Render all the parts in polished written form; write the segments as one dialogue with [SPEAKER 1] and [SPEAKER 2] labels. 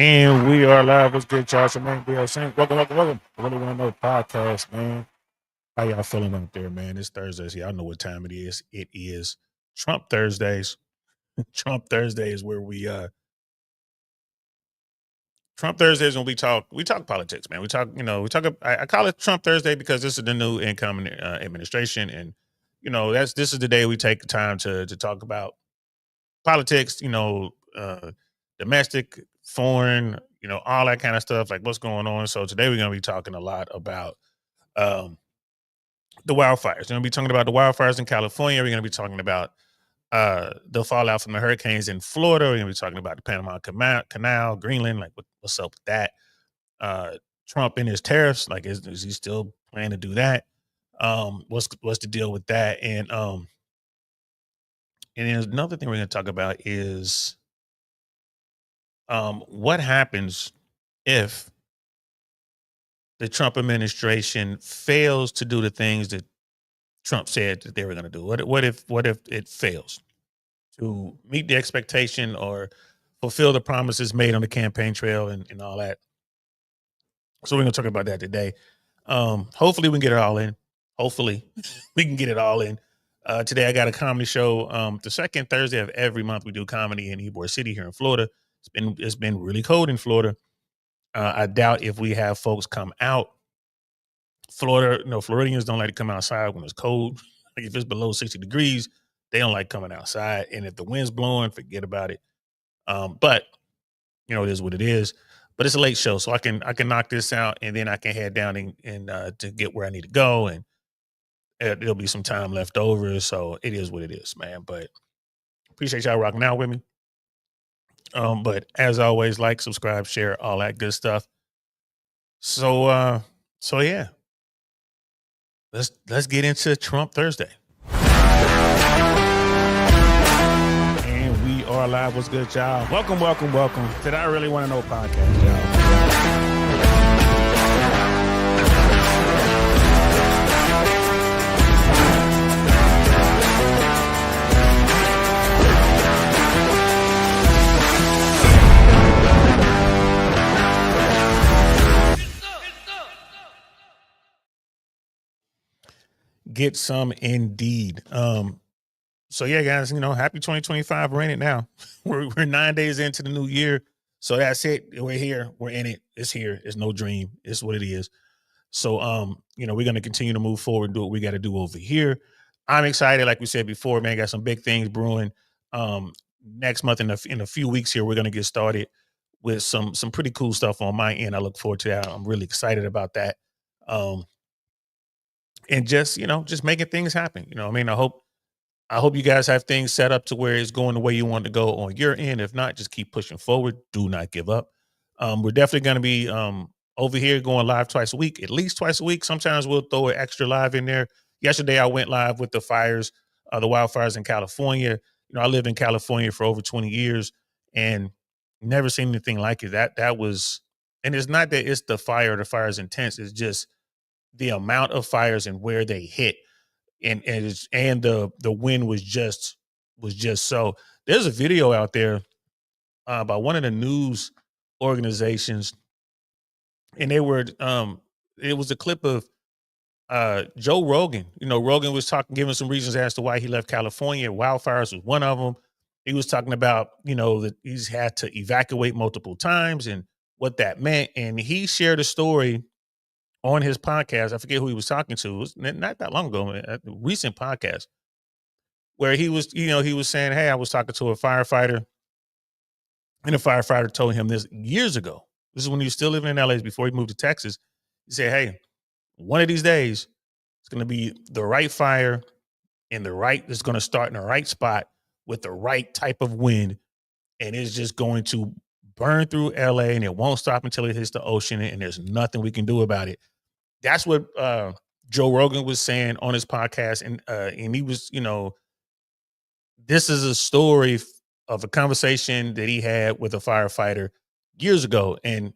[SPEAKER 1] And we are live. What's good, y'all? Shemaine Bill Saint. Welcome. Really want to know podcast, man. How y'all feeling out there, man? It's Thursdays. Y'all know what time it is. It is Trump Thursdays. Trump Thursday is where Trump Thursdays when we talk politics, man. I call it Trump Thursday because this is the new incoming administration, and this is the day we take the time to talk about politics, domestic, foreign, all that kind of stuff, like what's going on. So today we're going to be talking a lot about um, the wildfires. We're going to be talking about the wildfires in California. We're going to be talking about the fallout from the hurricanes in Florida. We're going to be talking about the Panama Canal, Greenland, like what's up with that. Trump and his tariffs, like is he still planning to do that? What's the deal with that? And then another thing we're going to talk about is what happens if the Trump administration fails to do the things that Trump said that they were going to do? What if it fails to meet the expectation or fulfill the promises made on the campaign trail and all that? So we're going to talk about that today. Hopefully we can get it all in. Hopefully we can get it all in. Today I got a comedy show. The second Thursday of every month we do comedy in Ybor City here in Florida. It's been really cold in Florida. I doubt if we have folks come out. Floridians don't like to come outside when it's cold. Like if it's below 60 degrees, they don't like coming outside. And if the wind's blowing, forget about it. But it is what it is. But it's a late show, so I can knock this out and then I can head down and to get where I need to go, and there'll be some time left over. So it is what it is, man. But appreciate y'all rocking out with me. But as always, like, subscribe, share, all that good stuff. So yeah. Let's get into Trump Thursday. And we are live. What's good, y'all? Welcome. Did I really want to know podcast, y'all? Get some indeed. So yeah, guys, happy 2025. We're in it now. We're 9 days into the new year. So that's it. We're here. We're in it. It's here. It's no dream. It's what it is. So we're going to continue to move forward and do what we got to do over here. I'm excited. Like we said before, man, got some big things brewing. Next month in a few weeks here, we're going to get started with some pretty cool stuff on my end. I look forward to that. I'm really excited about that. And just making things happen. I hope you guys have things set up to where it's going the way you want to go on your end. If not, just keep pushing forward. Do not give up. We're definitely going to be over here going live twice a week, at least twice a week. Sometimes we'll throw an extra live in there. Yesterday, I went live with the wildfires in California. I lived in California for over 20 years and never seen anything like it. That was, and it's not that it's the fire's intense. It's just the amount of fires and where they hit, and the wind was just so. There's a video out there by one of the news organizations, and they were it was a clip of Joe Rogan. Rogan was giving some reasons as to why he left California. Wildfires was one of them. He was talking about that he's had to evacuate multiple times and what that meant, and he shared a story on his podcast. I forget who he was talking to. It was not that long ago, a recent podcast, where he was saying, hey, I was talking to a firefighter, and the firefighter told him this years ago. This is when he was still living in LA, before he moved to Texas. He said, hey, one of these days, it's going to be the right fire it's going to start in the right spot with the right type of wind. And it's just going to burn through LA, and it won't stop until it hits the ocean, and there's nothing we can do about it. That's what Joe Rogan was saying on his podcast. And he was, this is a story of a conversation that he had with a firefighter years ago. And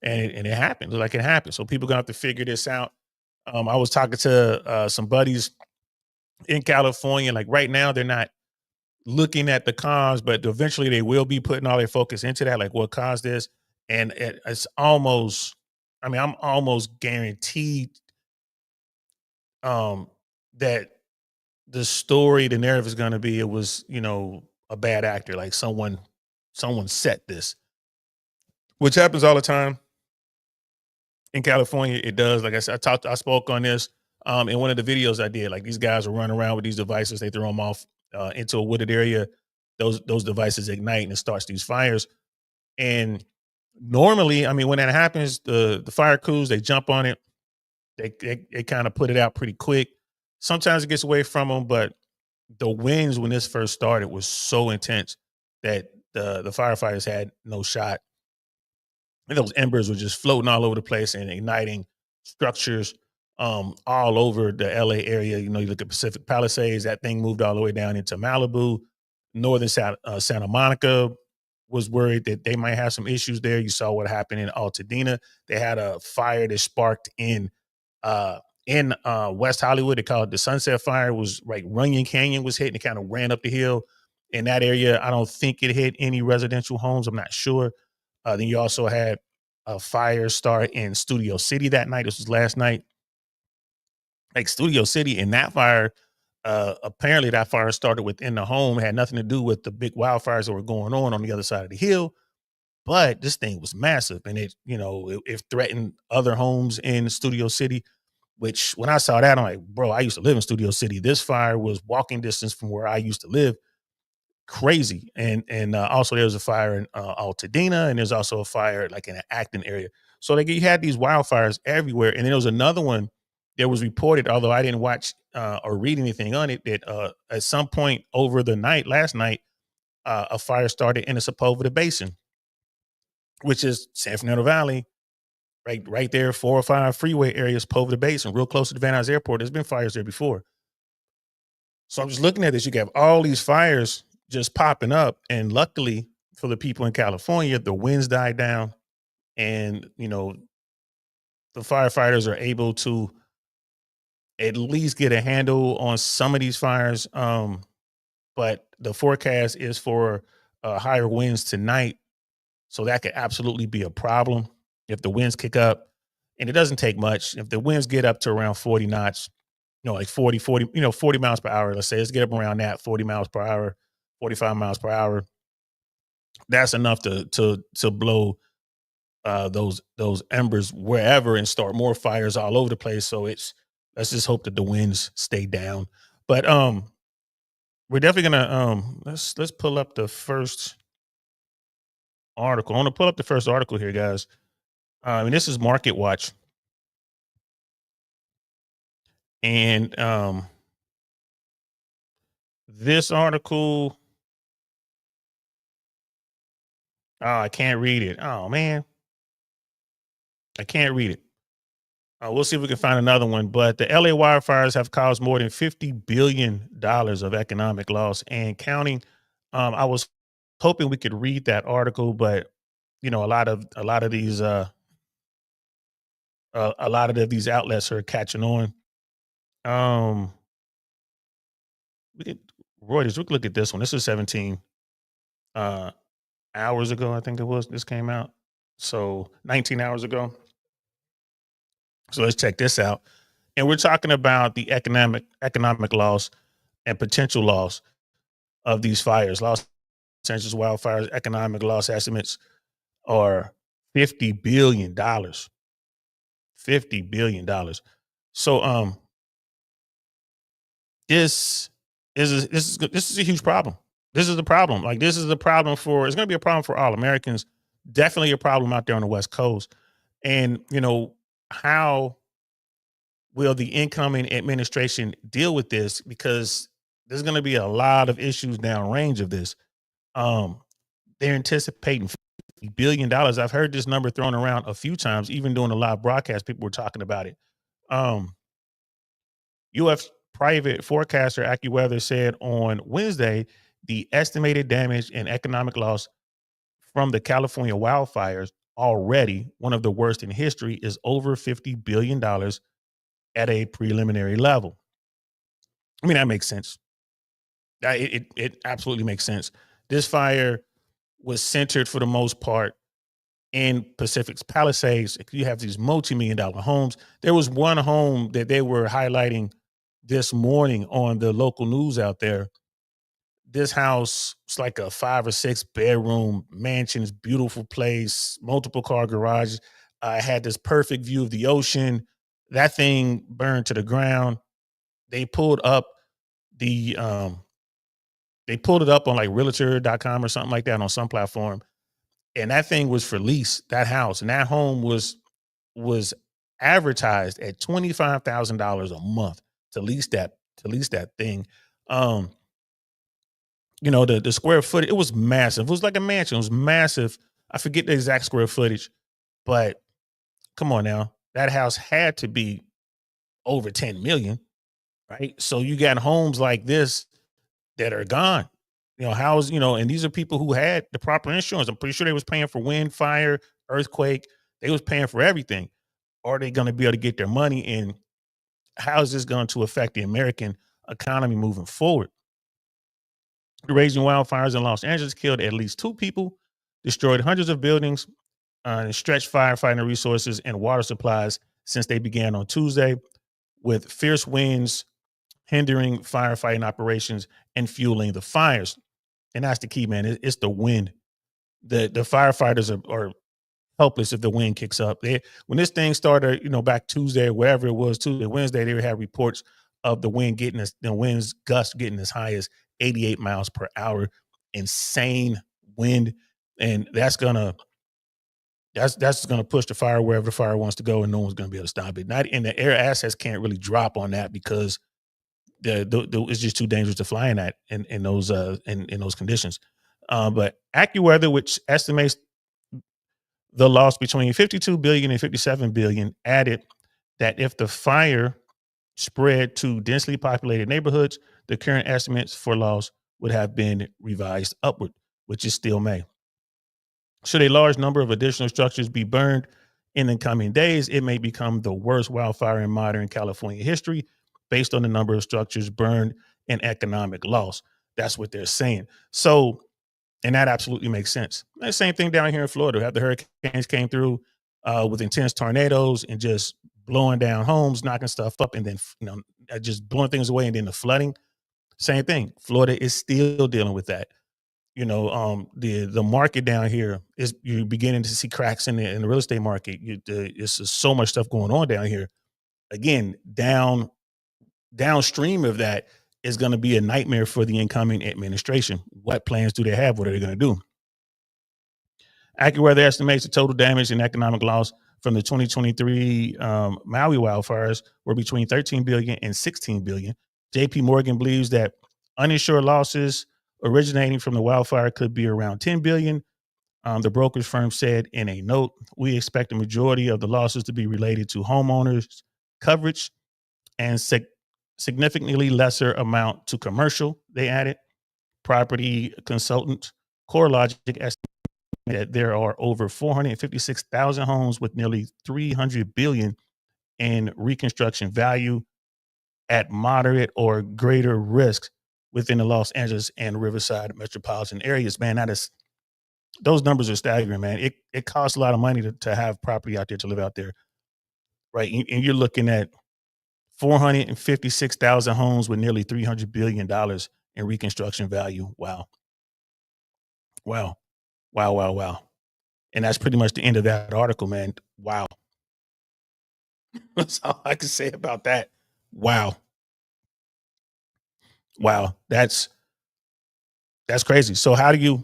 [SPEAKER 1] it happened. Like it happened. So people gonna have to figure this out. I was talking to some buddies in California. Like right now, they're not looking at the cause, but eventually they will be putting all their focus into that, like what caused this. And it's almost, I mean, I'm almost guaranteed um, that the story, the narrative is going to be it was, a bad actor, like someone set this, which happens all the time in California. It does. Like I said, I spoke on this in one of the videos I did. Like these guys are running around with these devices, they throw them off into a wooded area. Those devices ignite and it starts these fires. And normally, I mean, when that happens, the fire crews they jump on it. They kind of put it out pretty quick. Sometimes it gets away from them, but the winds when this first started was so intense that the firefighters had no shot, and those embers were just floating all over the place and igniting structures all over the LA area. You look at Pacific Palisades, that thing moved all the way down into Malibu. Northern Santa Monica was worried that they might have some issues there. You saw what happened in Altadena. They had a fire that sparked uh, in West Hollywood. They call it the Sunset Fire. It was like Runyon Canyon was hit and it kind of ran up the hill in that area. I don't think it hit any residential homes. I'm not sure. Then you also had a fire start in Studio City that night. This was last night. Like Studio City, in that fire, apparently that fire started within the home. It had nothing to do with the big wildfires that were going on the other side of the hill. But this thing was massive, and it threatened other homes in Studio City. Which when I saw that, I'm like, bro, I used to live in Studio City. This fire was walking distance from where I used to live. Crazy. And also there was a fire in Altadena, and there's also a fire like in an Acton area. So like you had these wildfires everywhere, and then there was another one that was reported, although I didn't watch or read anything on it, that at some point over the night, last night, a fire started in the Sepulveda Basin, which is San Fernando Valley, right there, 405 freeway areas, Sepulveda Basin, real close to the Van Nuys Airport. There's been fires there before. So I'm just looking at this. You have all these fires just popping up. And luckily for the people in California, the winds died down and, the firefighters are able to at least get a handle on some of these fires. But the forecast is for higher winds tonight. So that could absolutely be a problem if the winds kick up. And it doesn't take much. If the winds get up to around 40 knots, like 40 miles per hour, let's say, let's get up around that 40 miles per hour, 45 miles per hour. That's enough to blow those embers wherever and start more fires all over the place. So let's just hope that the winds stay down. But we're definitely gonna let's pull up the first article. I want to pull up the first article here, guys. And this is Market Watch. And this article, I can't read it. Oh man, I can't read it. We'll see if we can find another one. But the LA wildfires have caused more than $50 billion of economic loss and counting. I was hoping we could read that article, but a lot of these these outlets are catching on. Um, we could Reuters. We could look at this one. This is 17 uh, hours ago. I think it was. This came out. So 19 hours ago. So let's check this out. And we're talking about the economic loss and potential loss of these fires. Los Angeles wildfires economic loss estimates are $50 billion. $50 billion. So this is a huge problem. This is the problem. Like this is the problem for it's gonna be a problem for all Americans. Definitely a problem out there on the West Coast. And how will the incoming administration deal with this? Because there's going to be a lot of issues downrange of this. Um, they're anticipating $50 billion. I've heard this number thrown around a few times, even during a live broadcast. People were talking about it. Um, U.S. private forecaster AccuWeather said on Wednesday the estimated damage and economic loss from the California wildfires, already one of the worst in history, is over $50 billion at a preliminary level. I mean, that makes sense. It absolutely makes sense. This fire was centered for the most part in Pacific's Palisades. You have these multi-million-dollar homes. There was one home that they were highlighting this morning on the local news out there. This house is like a 5 or 6 bedroom mansion, it's beautiful place, multiple car garage. Had this perfect view of the ocean. That thing burned to the ground. They pulled up the they pulled it up on like realtor.com or something like that on some platform. And that thing was for lease, that house. And that home was advertised at $25,000 a month to lease that thing. Um, the square footage, it was massive. It was like a mansion. It was massive. I forget the exact square footage, but come on now. That house had to be over 10 million, right? So you got homes like this that are gone. And these are people who had the proper insurance. I'm pretty sure they was paying for wind, fire, earthquake. They was paying for everything. Are they going to be able to get their money? And how is this going to affect the American economy moving forward? The raging wildfires in Los Angeles killed at least 2 people, destroyed hundreds of buildings, and stretched firefighting resources and water supplies since they began on Tuesday, with fierce winds hindering firefighting operations and fueling the fires. And that's the key, man. It's the wind. The firefighters are helpless if the wind kicks up. When this thing started, back Tuesday or wherever it was, Tuesday, Wednesday, they had reports of the winds gusts getting as high as 88 miles per hour. Insane wind. And that's gonna push the fire wherever the fire wants to go, and no one's gonna be able to stop it. Not and the air assets can't really drop on that because it's just too dangerous to fly in that in those in those conditions. But AccuWeather, which estimates the loss between 52 billion and 57 billion, added that if the fire spread to densely populated neighborhoods, the current estimates for loss would have been revised upward, which is still May. Should a large number of additional structures be burned in the coming days, it may become the worst wildfire in modern California history based on the number of structures burned and economic loss. That's what they're saying. So, and that absolutely makes sense. The same thing down here in Florida. Have the hurricanes came through with intense tornadoes and just blowing down homes, knocking stuff up, and then just blowing things away, and then the flooding. Same thing. Florida is still dealing with that. The market down here is, you're beginning to see cracks in the real estate market. It's just so much stuff going on down here. Again, downstream of that is going to be a nightmare for the incoming administration. What plans do they have? What are they going to do? AccuWeather estimates the total damage and economic loss from the 2023 Maui wildfires were between 13 billion and 16 billion. JP Morgan believes that uninsured losses originating from the wildfire could be around 10 billion. The brokerage firm said in a note, we expect the majority of the losses to be related to homeowners coverage and significantly lesser amount to commercial. They added. Property consultant CoreLogic estimated that there are over 456,000 homes with nearly 300 billion in reconstruction value at moderate or greater risk within the Los Angeles and Riverside metropolitan areas. Man, those numbers are staggering, man. It costs a lot of money to have property out there, to live out there, right? And you're looking at 456,000 homes with nearly $300 billion in reconstruction value. Wow. Wow. Wow. Wow. Wow. And that's pretty much the end of that article, man. Wow. That's all I can say about that. Wow. Wow. That's crazy. So how do you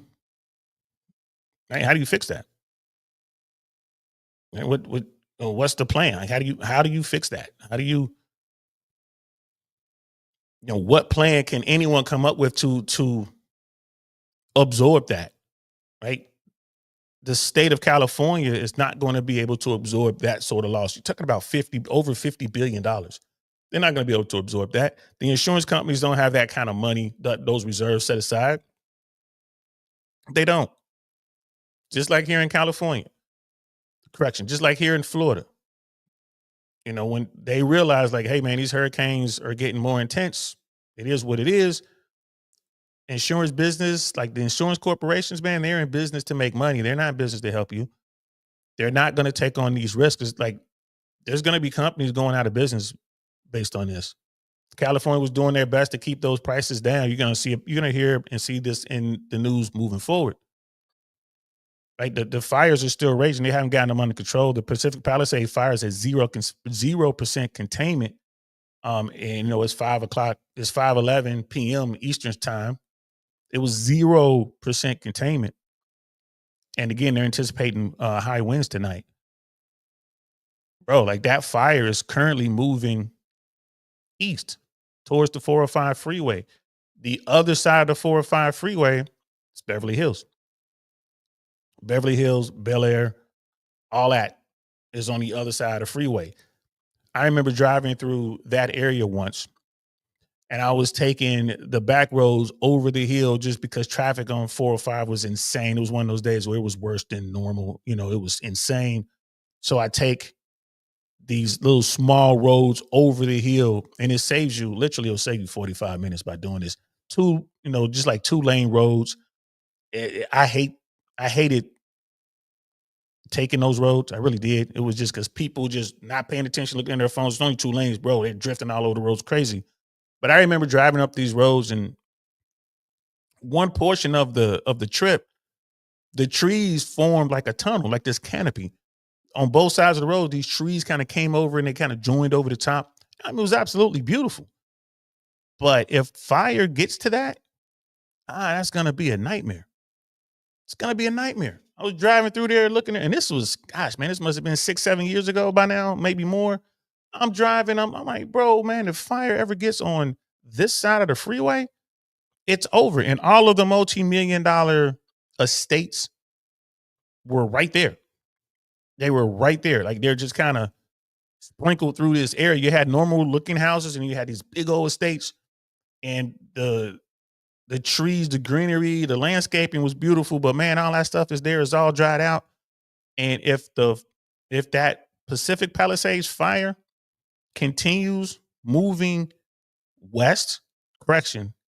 [SPEAKER 1] fix that? And what's the plan? Like, how do you fix that? How do what plan can anyone come up with to absorb that? Right? The state of California is not going to be able to absorb that sort of loss. You're talking about over $50 billion. They're not going to be able to absorb that. The insurance companies don't have that kind of money, those reserves set aside. They don't. Just like here in California, correction, just like here in Florida. When they realize, like, hey, man, these hurricanes are getting more intense, it is what it is. insurance business, like the insurance corporations, man, they're in business to make money. They're not in business to help you. They're not going to take on these risks. It's like there's going to be companies going out of business based on this. California was doing their best to keep those prices down. You're going to see, you're going to hear and see this in the news moving forward. Like the fires are still raging. They haven't gotten them under control. The Pacific Palisades fires at 0% containment. And it's 5 o'clock. It's 5:11 p.m. Eastern time. It was 0% containment. And again, they're anticipating high winds tonight, bro. Like that fire is currently moving east towards the 405 freeway. The other side of the 405 freeway is Beverly Hills. Beverly Hills, Bel Air, all that is on the other side of the freeway. I remember driving through that area once, and I was taking the back roads over the hill just because traffic on 405 was insane. It was one of those days where it was worse than normal. It was insane. So I take these little small roads over the hill, and it saves you, literally, it'll save you 45 minutes by doing this. Just like 2-lane roads. I hated taking those roads. I really did. It was just because people just not paying attention, looking at their phones. It's only 2 lanes, bro. They're drifting all over the roads, crazy. But I remember driving up these roads, and one portion of the trip, the trees formed like a tunnel, like this canopy. On both sides of the road, these trees kind of came over and they kind of joined over the top. I mean, it was absolutely beautiful. But if fire gets to that, that's going to be a nightmare. It's going to be a nightmare. I was driving through there looking at, and this was, gosh, man, this must have been 6-7 years ago by now, maybe more. I'm driving. I'm like, bro, man, if fire ever gets on this side of the freeway, it's over. And all of the multi-million-dollar estates were right there. They were right there. Like they're just kind of sprinkled through this area. You had normal looking houses and you had these big old estates, and the trees, the greenery, the landscaping was beautiful, but man, all that stuff is all dried out. And if that Pacific Palisades fire continues moving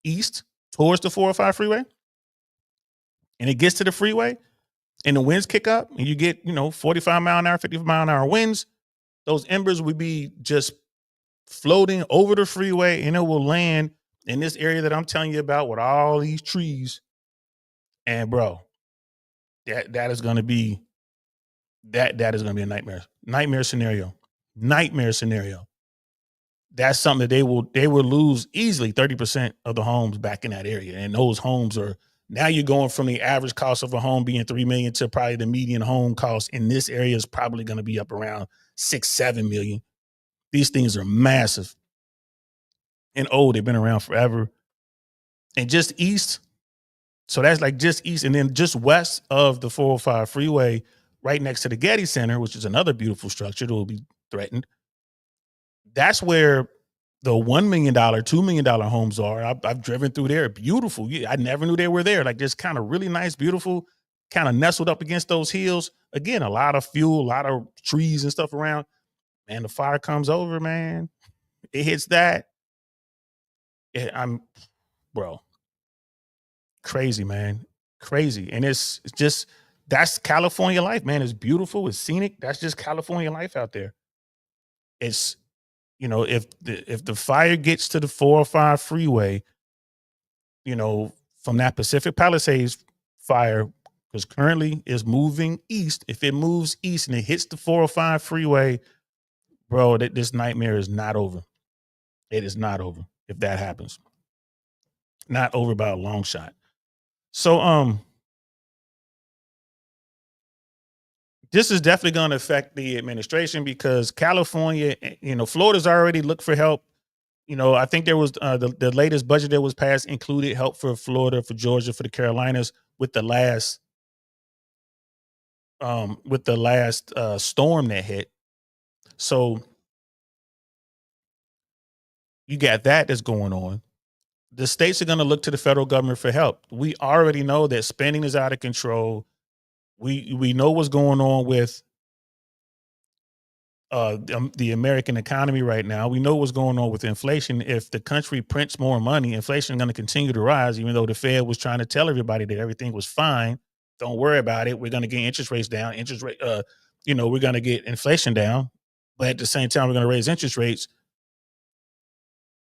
[SPEAKER 1] east towards the 405 freeway, and it gets to the freeway and the winds kick up and you get, 45 mile an hour, 50 mile an hour winds, those embers would be just floating over the freeway, and it will land in this area that I'm telling you about with all these trees. And bro, that is going to be that is going to be a nightmare scenario. That's something that they will lose easily 30% of the homes back in that area. And those homes are, now you're going from the average cost of a home being $3 million to probably the median home cost in this area is probably going to be up around $6-7 million. These things are massive and old. They've been around forever. And just east, so that's like just east, and then just west of the 405 freeway, right next to the Getty Center, which is another beautiful structure that will be threatened. That's where the $1 million, $2 million homes are. I've driven through there. Beautiful. I never knew they were there. Like just kind of really nice, beautiful, kind of nestled up against those hills. Again, a lot of fuel, a lot of trees and stuff around. Man, the fire comes over, man. It hits that. Bro, crazy, man. Crazy. And it's just, that's California life, man. It's beautiful. It's scenic. That's just California life out there. It's, if the fire gets to the 405 freeway, from that Pacific Palisades fire, because currently is moving east. If it moves east and it hits the 405 freeway, bro, this nightmare is not over. It is not over if that happens. Not over by a long shot. So, this is definitely going to affect the administration because California, Florida's already looked for help. I think there was the latest budget that was passed included help for Florida, for Georgia, for the Carolinas with the last storm that hit. So you got that's going on. The states are going to look to the federal government for help. We already know that spending is out of control. We know what's going on with the American economy right now. We know what's going on with inflation. If the country prints more money, inflation is going to continue to rise, even though the Fed was trying to tell everybody that everything was fine. Don't worry about it. We're going to get interest rates down. We're going to get inflation down. But at the same time, we're going to raise interest rates.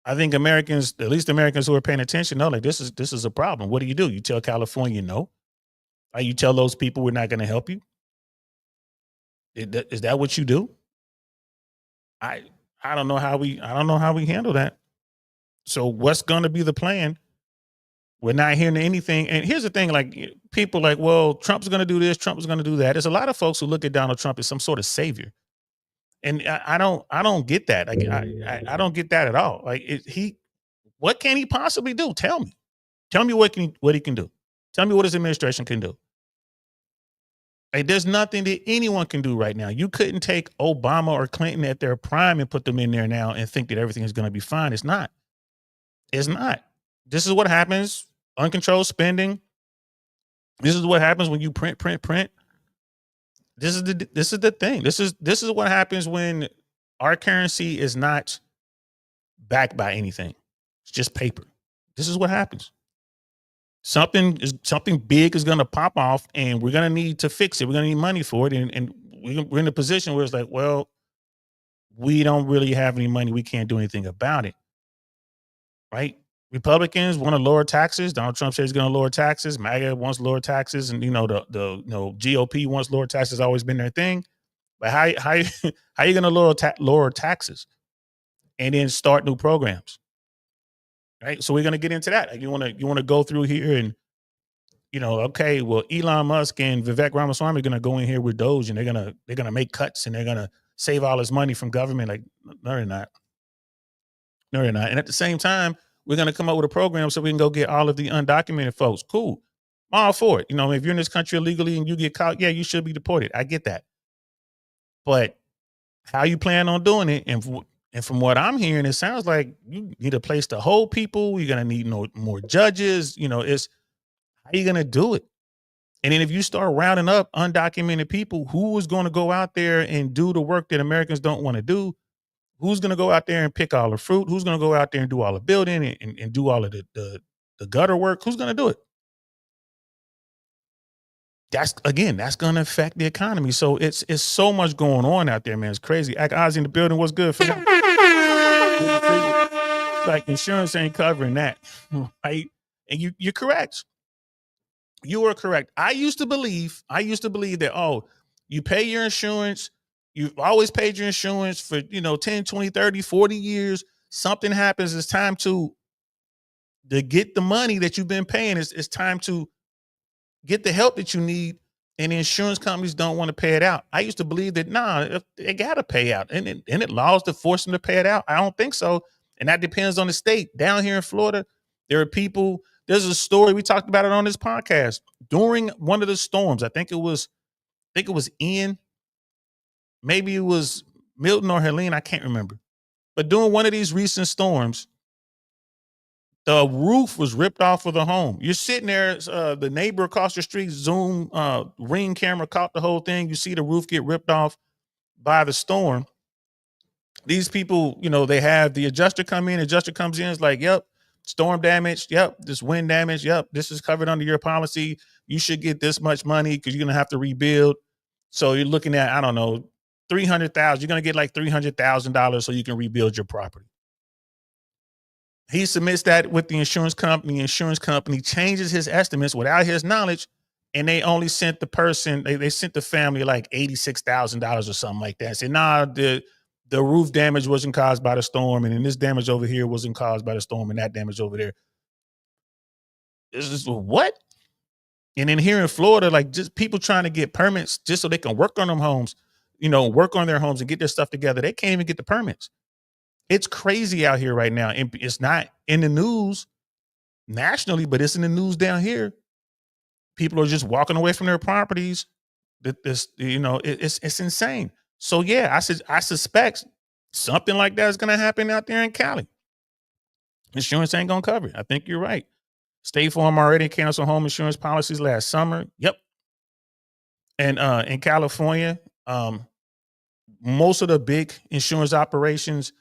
[SPEAKER 1] I think Americans, at least Americans who are paying attention, know like this is a problem. What do? You tell California no? Or you tell those people we're not going to help you? Is that what you do? I I don't know how we handle that. So what's going to be the plan? We're not hearing anything. And here's the thing: like people, like, well, Trump's going to do this, Trump's going to do that. There's a lot of folks who look at Donald Trump as some sort of savior, and I don't get that. Like I don't get that at all. Like what can he possibly do? Tell me what he can do. Tell me what his administration can do. Like, there's nothing that anyone can do right now. You couldn't take Obama or Clinton at their prime and put them in there now and think that everything is going to be fine. It's not. It's not. This is what happens. Uncontrolled spending. This is what happens when you print, print, print. This is the thing. This is what happens when our currency is not backed by anything. It's just paper. This is what happens. Something big is going to pop off, and we're going to need to fix it. We're going to need money for it, and we're in a position where it's like, well, we don't really have any money. We can't do anything about it, right? Republicans want to lower taxes. Donald Trump says he's going to lower taxes. MAGA wants lower taxes, and the GOP wants lower taxes. Always been their thing. But how how you going to lower taxes and then start new programs, right? So we're going to get into that. Like, you want to go through here and okay, well, Elon Musk and Vivek Ramaswamy are going to go in here with Doge, and they're gonna make cuts, and they're gonna save all this money from government. Like, no, they're not. No, they're not. And at the same time, we're going to come up with a program so we can go get all of the undocumented folks. Cool. I'm all for it. If you're in this country illegally and you get caught, yeah, you should be deported. I get that. But how you plan on doing it? And from what I'm hearing, it sounds like you need a place to hold people. You're going to need more judges. It's how you going to do it? And then if you start rounding up undocumented people, who is going to go out there and do the work that Americans don't want to do? Who's going to go out there and pick all the fruit? Who's going to go out there and do all the building and do all of the gutter work? Who's going to do it? That's going to affect the economy. So it's so much going on out there, man. It's crazy. Oz in the building. What's good, fam? Like, insurance ain't covering that, right? And you're correct. You are correct. I used to believe that, you pay your insurance. You've always paid your insurance for, 10, 20, 30, 40 years. Something happens. It's time to get the money that you've been paying. It's time to get the help that you need. And the insurance companies don't want to pay it out. I used to believe that, they got to pay out. And it laws to force them to pay it out. I don't think so. And that depends on the state. Down here in Florida, there are people. There's a story. We talked about it on this podcast. During one of the storms, I think it was Ian. Maybe it was Milton or Helene. I can't remember. But during one of these recent storms, the roof was ripped off of the home. You're sitting there. The neighbor across the street, Zoom Ring camera caught the whole thing. You see the roof get ripped off by the storm. These people, they have the adjuster come in. Adjuster comes in. It's like, yep, storm damage. Yep, this wind damage. Yep, this is covered under your policy. You should get this much money because you're going to have to rebuild. So you're looking at, I don't know, $300,000. You're going to get like $300,000 so you can rebuild your property. He submits that with the insurance company. The insurance company changes his estimates without his knowledge, and they only sent the person, they sent the family like $86,000 or something like that. Said, nah, the roof damage wasn't caused by the storm, and then this damage over here wasn't caused by the storm, and that damage over there. This is what? And then here in Florida, like, just people trying to get permits just so they can work on them homes, work on their homes and get their stuff together. They can't even get the permits. It's crazy out here right now. And it's not in the news nationally, but it's in the news down here. People are just walking away from their properties. It's insane. So yeah, I suspect something like that is going to happen out there in Cali. Insurance ain't going to cover it. I think you're right. State Farm already canceled home insurance policies last summer. Yep. And in California, most of the big insurance operations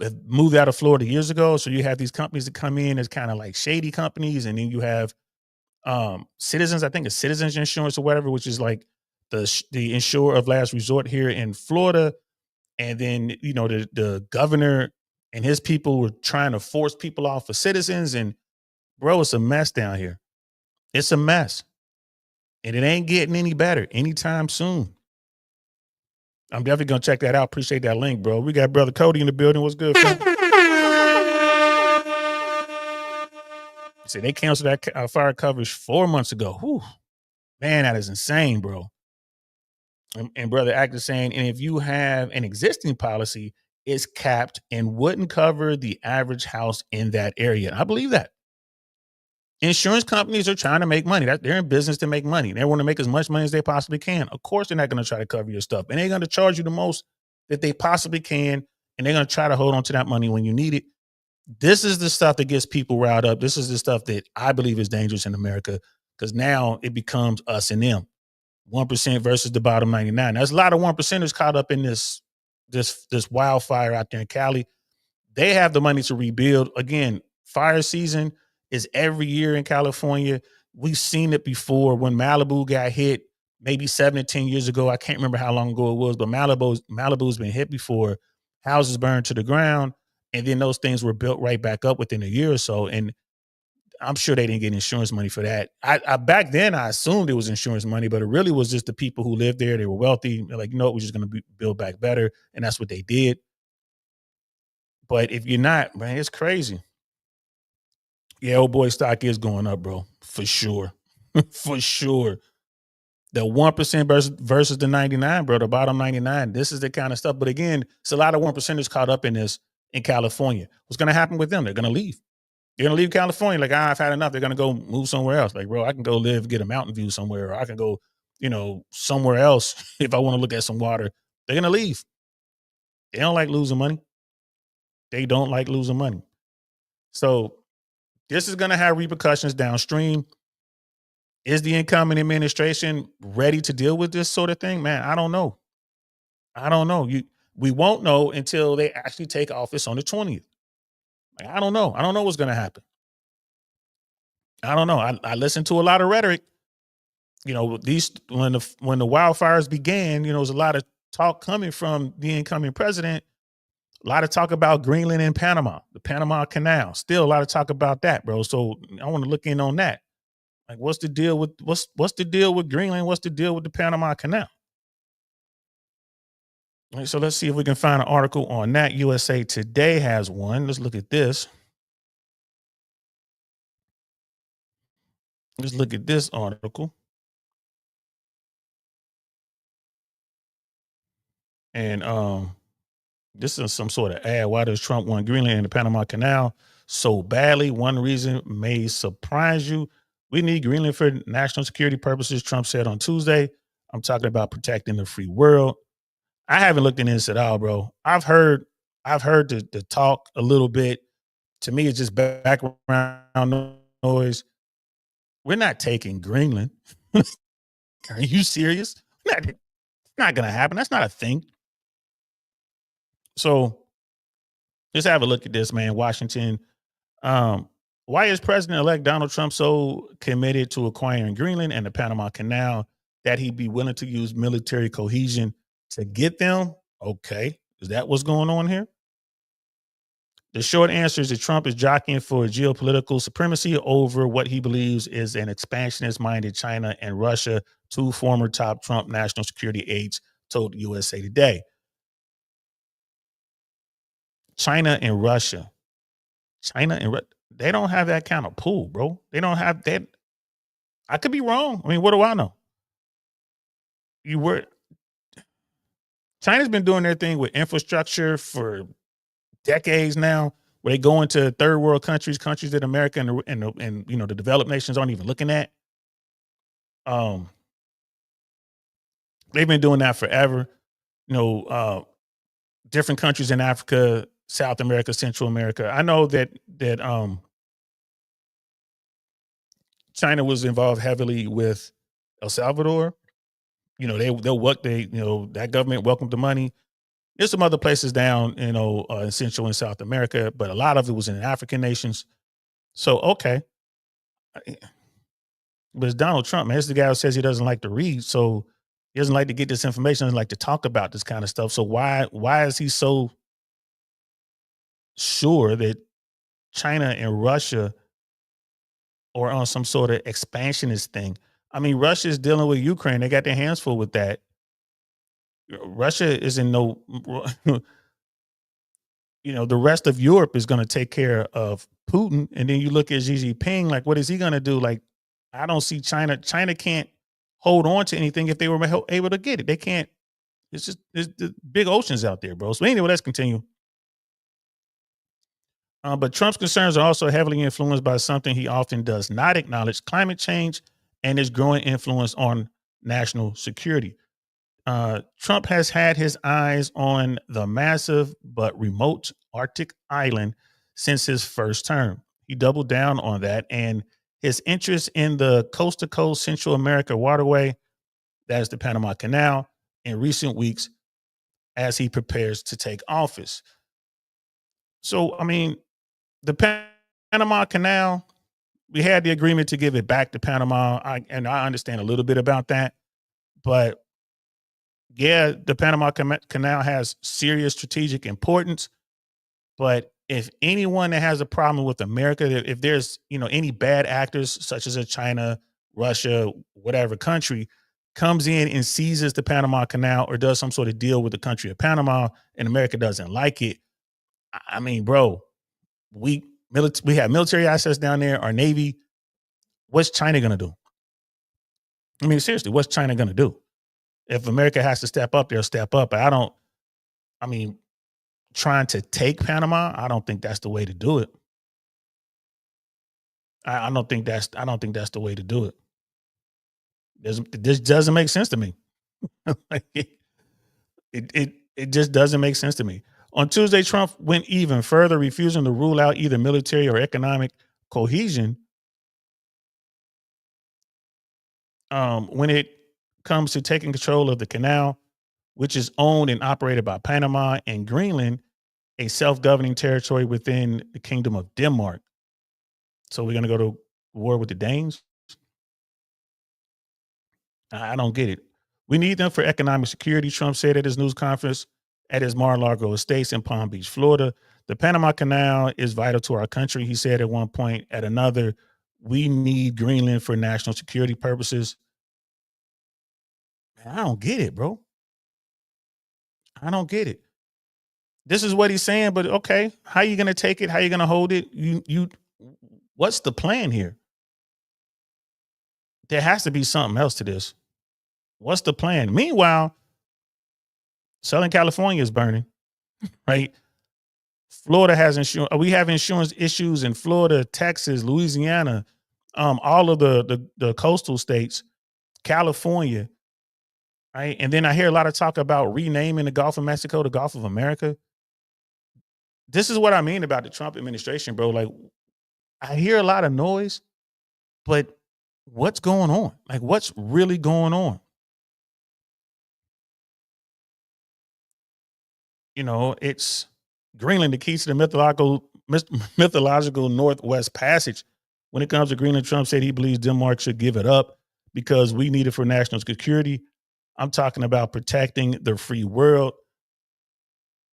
[SPEAKER 1] have moved out of Florida years ago. So you have these companies that come in as kind of like shady companies, and then you have Citizens. I think it's Citizens Insurance or whatever, which is like the insurer of last resort here in Florida. And then the governor and his people were trying to force people off of Citizens, and bro, it's a mess down here. It's a mess, and it ain't getting any better anytime soon. I'm definitely gonna check that out. Appreciate that link, bro. We got brother Cody in the building. What's good, fam? See, they canceled that fire coverage 4 months ago. Whew. Man, that is insane, bro. And brother Actor saying, and if you have an existing policy, it's capped and wouldn't cover the average house in that area. I believe that. Insurance companies are trying to make money. They're in business to make money. They want to make as much money as they possibly can. Of course, they're not going to try to cover your stuff, and they're going to charge you the most that they possibly can, and they're going to try to hold on to that money when you need it. This is the stuff that gets people riled up. This is the stuff that I believe is dangerous in America, because now it becomes us and them. 1% versus the bottom 99. There's a lot of 1%ers caught up in this wildfire out there in Cali. They have the money to rebuild. Again, fire season is every year in California. We've seen it before when Malibu got hit maybe 7 to 10 years ago. I can't remember how long ago it was, but Malibu's been hit before. Houses burned to the ground, and then those things were built right back up within a year or so. And I'm sure they didn't get insurance money for that. I back then I assumed it was insurance money, but it really was just the people who lived there. They were wealthy. They're like, we're just going to build back better, and that's what they did. But if you're not, man, it's crazy. Yeah, old boy stock is going up, bro, for sure, for sure. The 1% versus the 99, bro, the bottom 99. This is the kind of stuff. But again, it's a lot of 1%ers caught up in this in California. What's going to happen with them? They're going to leave. They're going to leave California. Like, I've had enough. They're going to go move somewhere else. Like, bro, I can go get a mountain view somewhere, or I can go, somewhere else if I want to look at some water. They're going to leave. They don't like losing money. They don't like losing money. So this is going to have repercussions downstream. Is the incoming administration ready to deal with this sort of thing? Man, I don't know. We won't know until they actually take office on the 20th. Like, I don't know. I don't know what's going to happen. I don't know. I listened to a lot of rhetoric. These when the wildfires began, there was a lot of talk coming from the incoming president. A lot of talk about Greenland and Panama, the Panama Canal. Still a lot of talk about that, bro. So I want to look in on that. Like, what's the deal with what's the deal with Greenland? What's the deal with the Panama Canal? All right, so let's see if we can find an article on that. USA Today has one. Let's look at this. Let's look at this article. And this is some sort of ad. Why does Trump want Greenland and the Panama Canal so badly? One reason may surprise you. We need Greenland for national security purposes, Trump said on Tuesday. I'm talking about protecting the free world. I haven't looked into this at all, bro. I've heard the talk a little bit. To me, it's just background noise. We're not taking Greenland. Are you serious? It's not going to happen. That's not a thing. So just have a look at this, man. Washington. Why is President-elect Donald Trump so committed to acquiring Greenland and the Panama Canal that he'd be willing to use military cohesion to get them? Okay. Is that what's going on here? The short answer is that Trump is jockeying for geopolitical supremacy over what he believes is an expansionist-minded China and Russia, two former top Trump national security aides told USA Today. China and Russia. They don't have that kind of pull, bro. They don't have that. I could be wrong. I mean, what do I know? China's been doing their thing with infrastructure for decades now, where they go into third world countries that America and the developed nations aren't even looking at. They've been doing that forever. Different countries in Africa, South America, Central America. I know that China was involved heavily with El Salvador. That government welcomed the money. There's some other places down, in Central and South America, but a lot of it was in African nations. So okay, but it's Donald Trump, man. It's the guy who says he doesn't like to read, so he doesn't like to get this information, doesn't like to talk about this kind of stuff. So why is he so sure that China and Russia are on some sort of expansionist thing? I mean, Russia is dealing with Ukraine. They got their hands full with that. Russia is in no, the rest of Europe is going to take care of Putin. And then you look at Xi Jinping, like, what is he going to do? Like, I don't see China. China can't hold on to anything if they were able to get it. They can't. It's just there's the big oceans out there, bro. So anyway, let's continue. But Trump's concerns are also heavily influenced by something he often does not acknowledge: climate change and its growing influence on national security. Trump has had his eyes on the massive but remote Arctic island since his first term. He doubled down on that, and his interest in the coast to coast Central America waterway, that is the Panama Canal, in recent weeks as he prepares to take office. So, I mean, the Panama Canal, we had the agreement to give it back to Panama, and I understand a little bit about that, but yeah, the Panama Canal has serious strategic importance. But if anyone that has a problem with America, if there's any bad actors such as a China, Russia, whatever country comes in and seizes the Panama Canal or does some sort of deal with the country of Panama and America doesn't like it, I mean, bro, we have military assets down there, our Navy. What's China gonna do? I mean, seriously, what's China gonna do? If America has to step up, they'll step up. But I mean, trying to take Panama, I don't think that's the way to do it. I don't think that's the way to do it. This doesn't make sense to me. Like, it just doesn't make sense to me. On Tuesday, Trump went even further, refusing to rule out either military or economic cohesion when it comes to taking control of the canal, which is owned and operated by Panama and Greenland, a self-governing territory within the Kingdom of Denmark. So we're going to go to war with the Danes? I don't get it. We need them for economic security, Trump said at his news conference at his Mar-a-Lago estates in Palm Beach, Florida. The Panama Canal is vital to our country, he said at one point. At another, we need Greenland for national security purposes. Man, I don't get it, bro. I don't get it. This is what he's saying, but okay, how you going to take it? How you going to hold it? What's the plan here? There has to be something else to this. What's the plan? Meanwhile, Southern California is burning, right? Florida has insurance. We have insurance issues in Florida, Texas, Louisiana, all of the coastal states, California, right? And then I hear a lot of talk about renaming the Gulf of Mexico the Gulf of America. This is what I mean about the Trump administration, bro. Like, I hear a lot of noise, but what's going on? Like, what's really going on? It's Greenland, the key to the mythological Northwest Passage. When it comes to Greenland, Trump said he believes Denmark should give it up because we need it for national security. I'm talking about protecting the free world.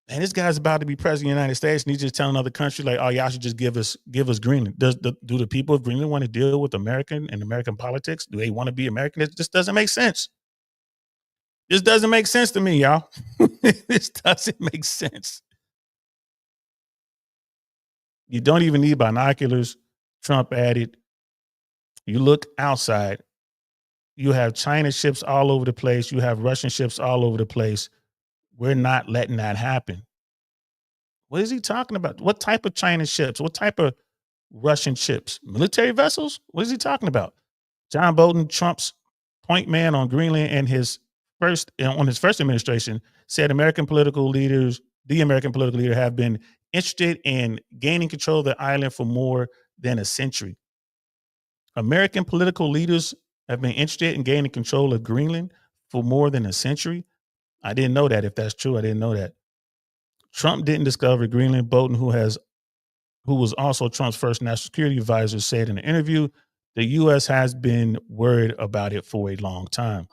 [SPEAKER 1] And this guy's about to be president of the United States, and he's just telling other countries like, "Oh, y'all should just give us Greenland." Do the people of Greenland want to deal with American politics? Do they want to be American? It just doesn't make sense. This doesn't make sense to me, y'all. This doesn't make sense. You don't even need binoculars, Trump added. You look outside, you have China ships all over the place. You have Russian ships all over the place. We're not letting that happen. What is he talking about? What type of China ships? What type of Russian ships? Military vessels? What is he talking about? John Bolton, Trump's point man on Greenland and on his first administration, said the American political leader have been interested in gaining control of the island for more than a century. American political leaders have been interested in gaining control of Greenland for more than a century. I didn't know that. If that's true, I didn't know that. Trump didn't discover Greenland. Bolton, who was also Trump's first national security advisor, said in an interview, the U.S. has been worried about it for a long time.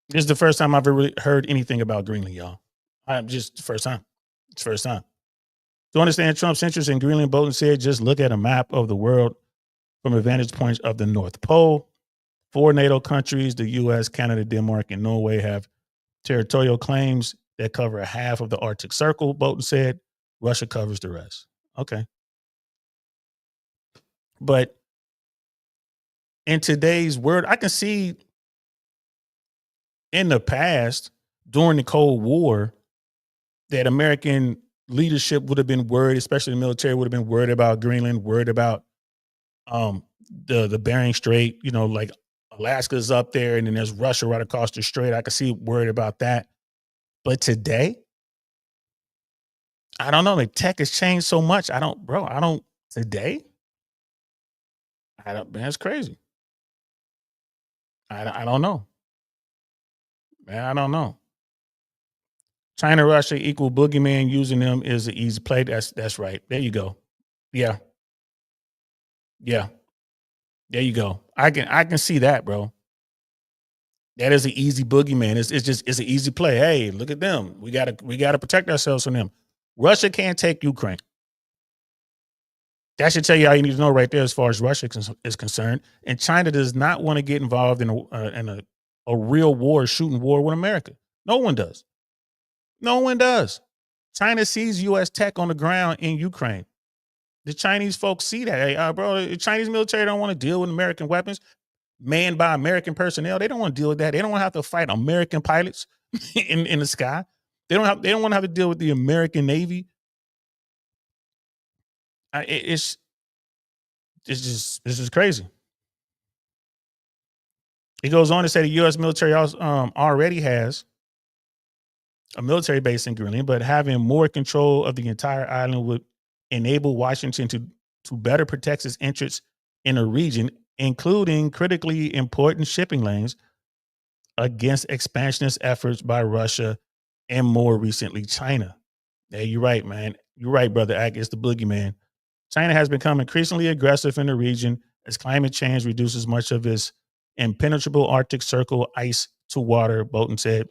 [SPEAKER 1] This is the first time I've ever really heard anything about Greenland, y'all. I'm just the first time. It's the first time. To understand Trump's interest in Greenland, Bolton said, just look at a map of the world from a vantage point of the North Pole. 4 NATO countries, the U.S., Canada, Denmark, and Norway, have territorial claims that cover half of the Arctic Circle, Bolton said. Russia covers the rest. Okay. But in today's world, I can see in the past, during the Cold War, that American leadership would have been worried, especially the military would have been worried about Greenland, worried about the Bering Strait, like Alaska's up there and then there's Russia right across the strait. I can see worried about that. But today, I don't know. Like tech has changed so much. Today, man, it's crazy. I don't know. Man, I don't know. China, Russia equal boogeyman, using them is an easy play. That's right. There you go. Yeah. Yeah. There you go. I can see that, bro. That is an easy boogeyman. It's an easy play. Hey, look at them. We gotta protect ourselves from them. Russia can't take Ukraine. That should tell you all you need to know right there as far as Russia is concerned. And China does not want to get involved in a real war, shooting war with America. No one does. No one does. China sees U.S. tech on the ground in Ukraine. The Chinese folks see that. Hey, bro, the Chinese military don't want to deal with American weapons manned by American personnel. They don't want to deal with that. They don't want to have to fight American pilots in the sky. They don't want to have to deal with the American Navy. It's just crazy. He goes on to say the U.S. military already has a military base in Greenland, but having more control of the entire island would enable Washington to better protect its interests in a region, including critically important shipping lanes, against expansionist efforts by Russia and more recently China. Yeah, you're right, man. You're right, brother Ack. It's the boogeyman. China has become increasingly aggressive in the region as climate change reduces much of its impenetrable Arctic Circle ice to water, Bolton said.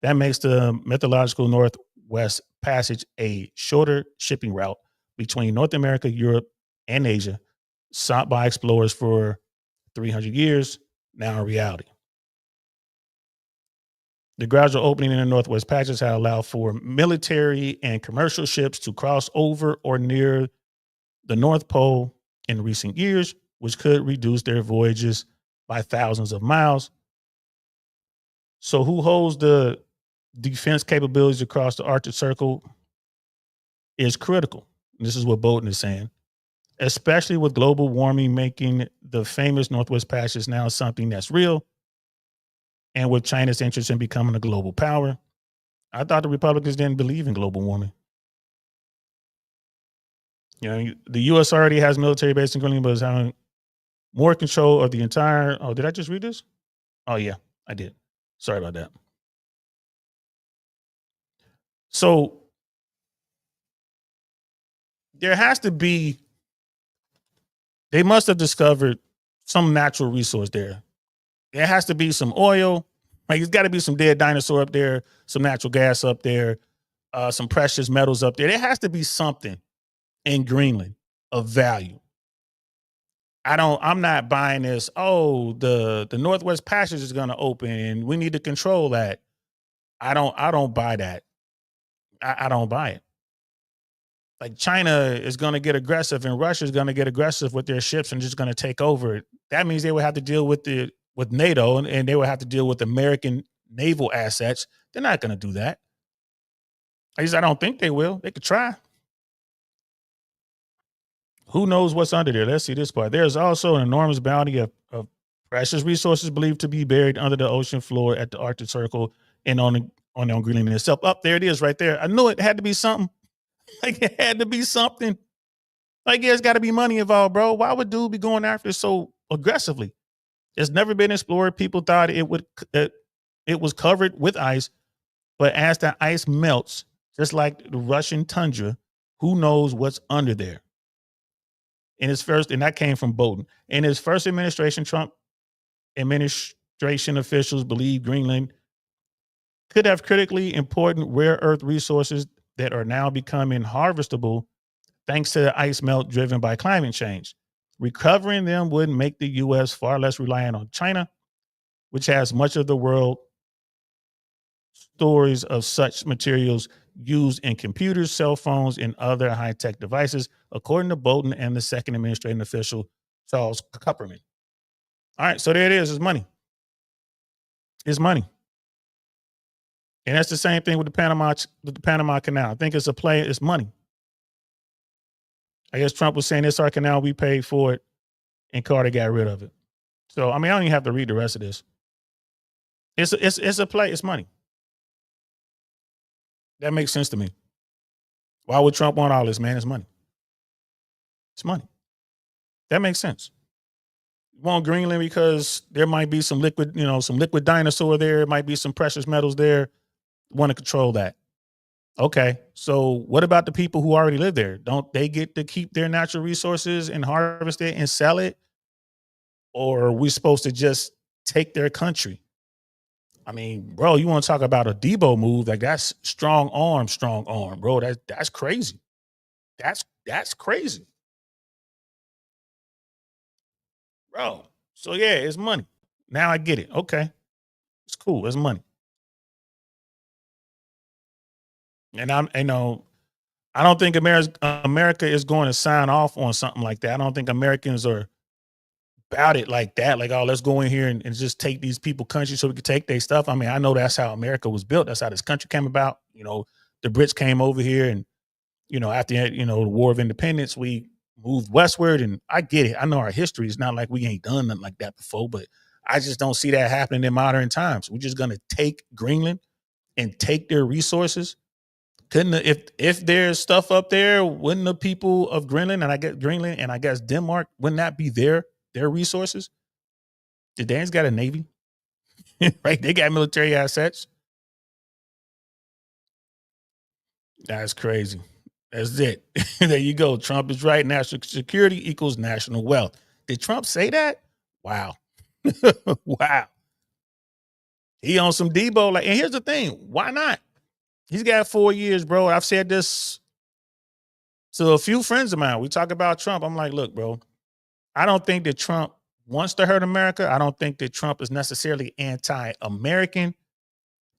[SPEAKER 1] That makes the mythological Northwest Passage a shorter shipping route between North America, Europe, and Asia, sought by explorers for 300 years, now a reality. The gradual opening in the Northwest Passage has allowed for military and commercial ships to cross over or near the North Pole in recent years, which could reduce their voyages by thousands of miles. So who holds the defense capabilities across the Arctic Circle is critical. This is what Bolton is saying, especially with global warming making the famous Northwest Passage now something that's real, and with China's interest in becoming a global power. I thought the Republicans didn't believe in global warming. The U.S. already has military base in Greenland, but is having more control of the entire. Oh, did I just read this? Oh, yeah, I did. Sorry about that. So there has to be, they must have discovered some natural resource there. There has to be some oil. Like, there's got to be some dead dinosaur up there, some natural gas up there, some precious metals up there. There has to be something in Greenland of value. I'm not buying this. Oh, the Northwest Passage is going to open and we need to control that. I don't buy that. I don't buy it. Like, China is going to get aggressive and Russia is going to get aggressive with their ships and just going to take over. That means they will have to deal with NATO and they will have to deal with American naval assets. They're not going to do that. At least I don't think they will. They could try. Who knows what's under there? Let's see this part. There's also an enormous bounty of precious resources believed to be buried under the ocean floor at the Arctic Circle and on Greenland itself. Up there it is right there. I knew it had to be something. Like, it had to be something. Like, there's got to be money involved, bro. Why would dude be going after it so aggressively? It's never been explored. People thought it was covered with ice. But as the ice melts, just like the Russian tundra, who knows what's under there? In his first, and that came from Bolton. In his first administration, Trump administration officials believe Greenland could have critically important rare earth resources that are now becoming harvestable thanks to the ice melt driven by climate change. Recovering them would make the U.S. far less reliant on China, which has much of the world stories of such materials used in computers, cell phones, and other high tech devices, according to Bolton and the second administrative official, Charles Kupperman. All right, so there it is. It's money. It's money. And that's the same thing with the Panama Canal. I think it's a play, it's money. I guess Trump was saying this our canal, we paid for it, and Carter got rid of it. So I mean, I don't even have to read the rest of this. It's a play, it's money. That makes sense to me. Why would Trump want all this, man? It's money. It's money. That makes sense. You want Greenland because there might be some liquid, some liquid dinosaur there. It might be some precious metals there. Want to control that. Okay. So what about the people who already live there? Don't they get to keep their natural resources and harvest it and sell it? Or are we supposed to just take their country? I mean, bro, you want to talk about a Debo move? Like that's strong arm, bro. That's crazy. That's crazy, bro. So yeah, it's money. Now I get it. Okay, it's cool. It's money, and I don't think America is going to sign off on something like that. I don't think Americans are about it like that. Like, oh, let's go in here and just take these people country so we can take their stuff. I mean, I know that's how America was built. That's how this country came about. The Brits came over here and, after, the War of Independence, we moved westward, and I get it. I know our history. It's not like we ain't done nothing like that before, but I just don't see that happening in modern times. We're just going to take Greenland and take their resources. If there's stuff up there, wouldn't the people of Greenland and I guess Denmark, wouldn't that be their resources? The Danes got a navy, right? They got military assets. That's crazy. That's it. There you go. Trump is right. National security equals national wealth. Did Trump say that? Wow. Wow. He on some Debo. And here's the thing. Why not? He's got 4 years, bro. I've said this to a few friends of mine. We talk about Trump. I'm like, look, bro, I don't think that Trump wants to hurt America. I don't think that Trump is necessarily anti-American.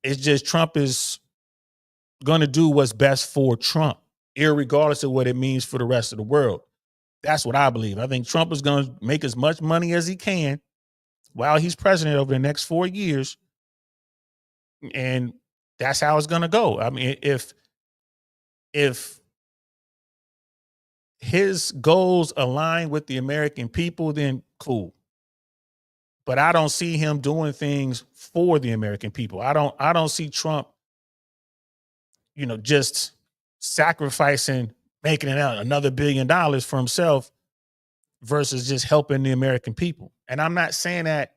[SPEAKER 1] It's just Trump is going to do what's best for Trump, irregardless of what it means for the rest of the world. That's what I believe. I think Trump is going to make as much money as he can while he's president over the next 4 years. And that's how it's going to go. I mean, if his goals align with the American people, then cool. But I don't see him doing things for the American people. I don't see Trump, just sacrificing, making it out another $1 billion for himself versus just helping the American people. And I'm not saying that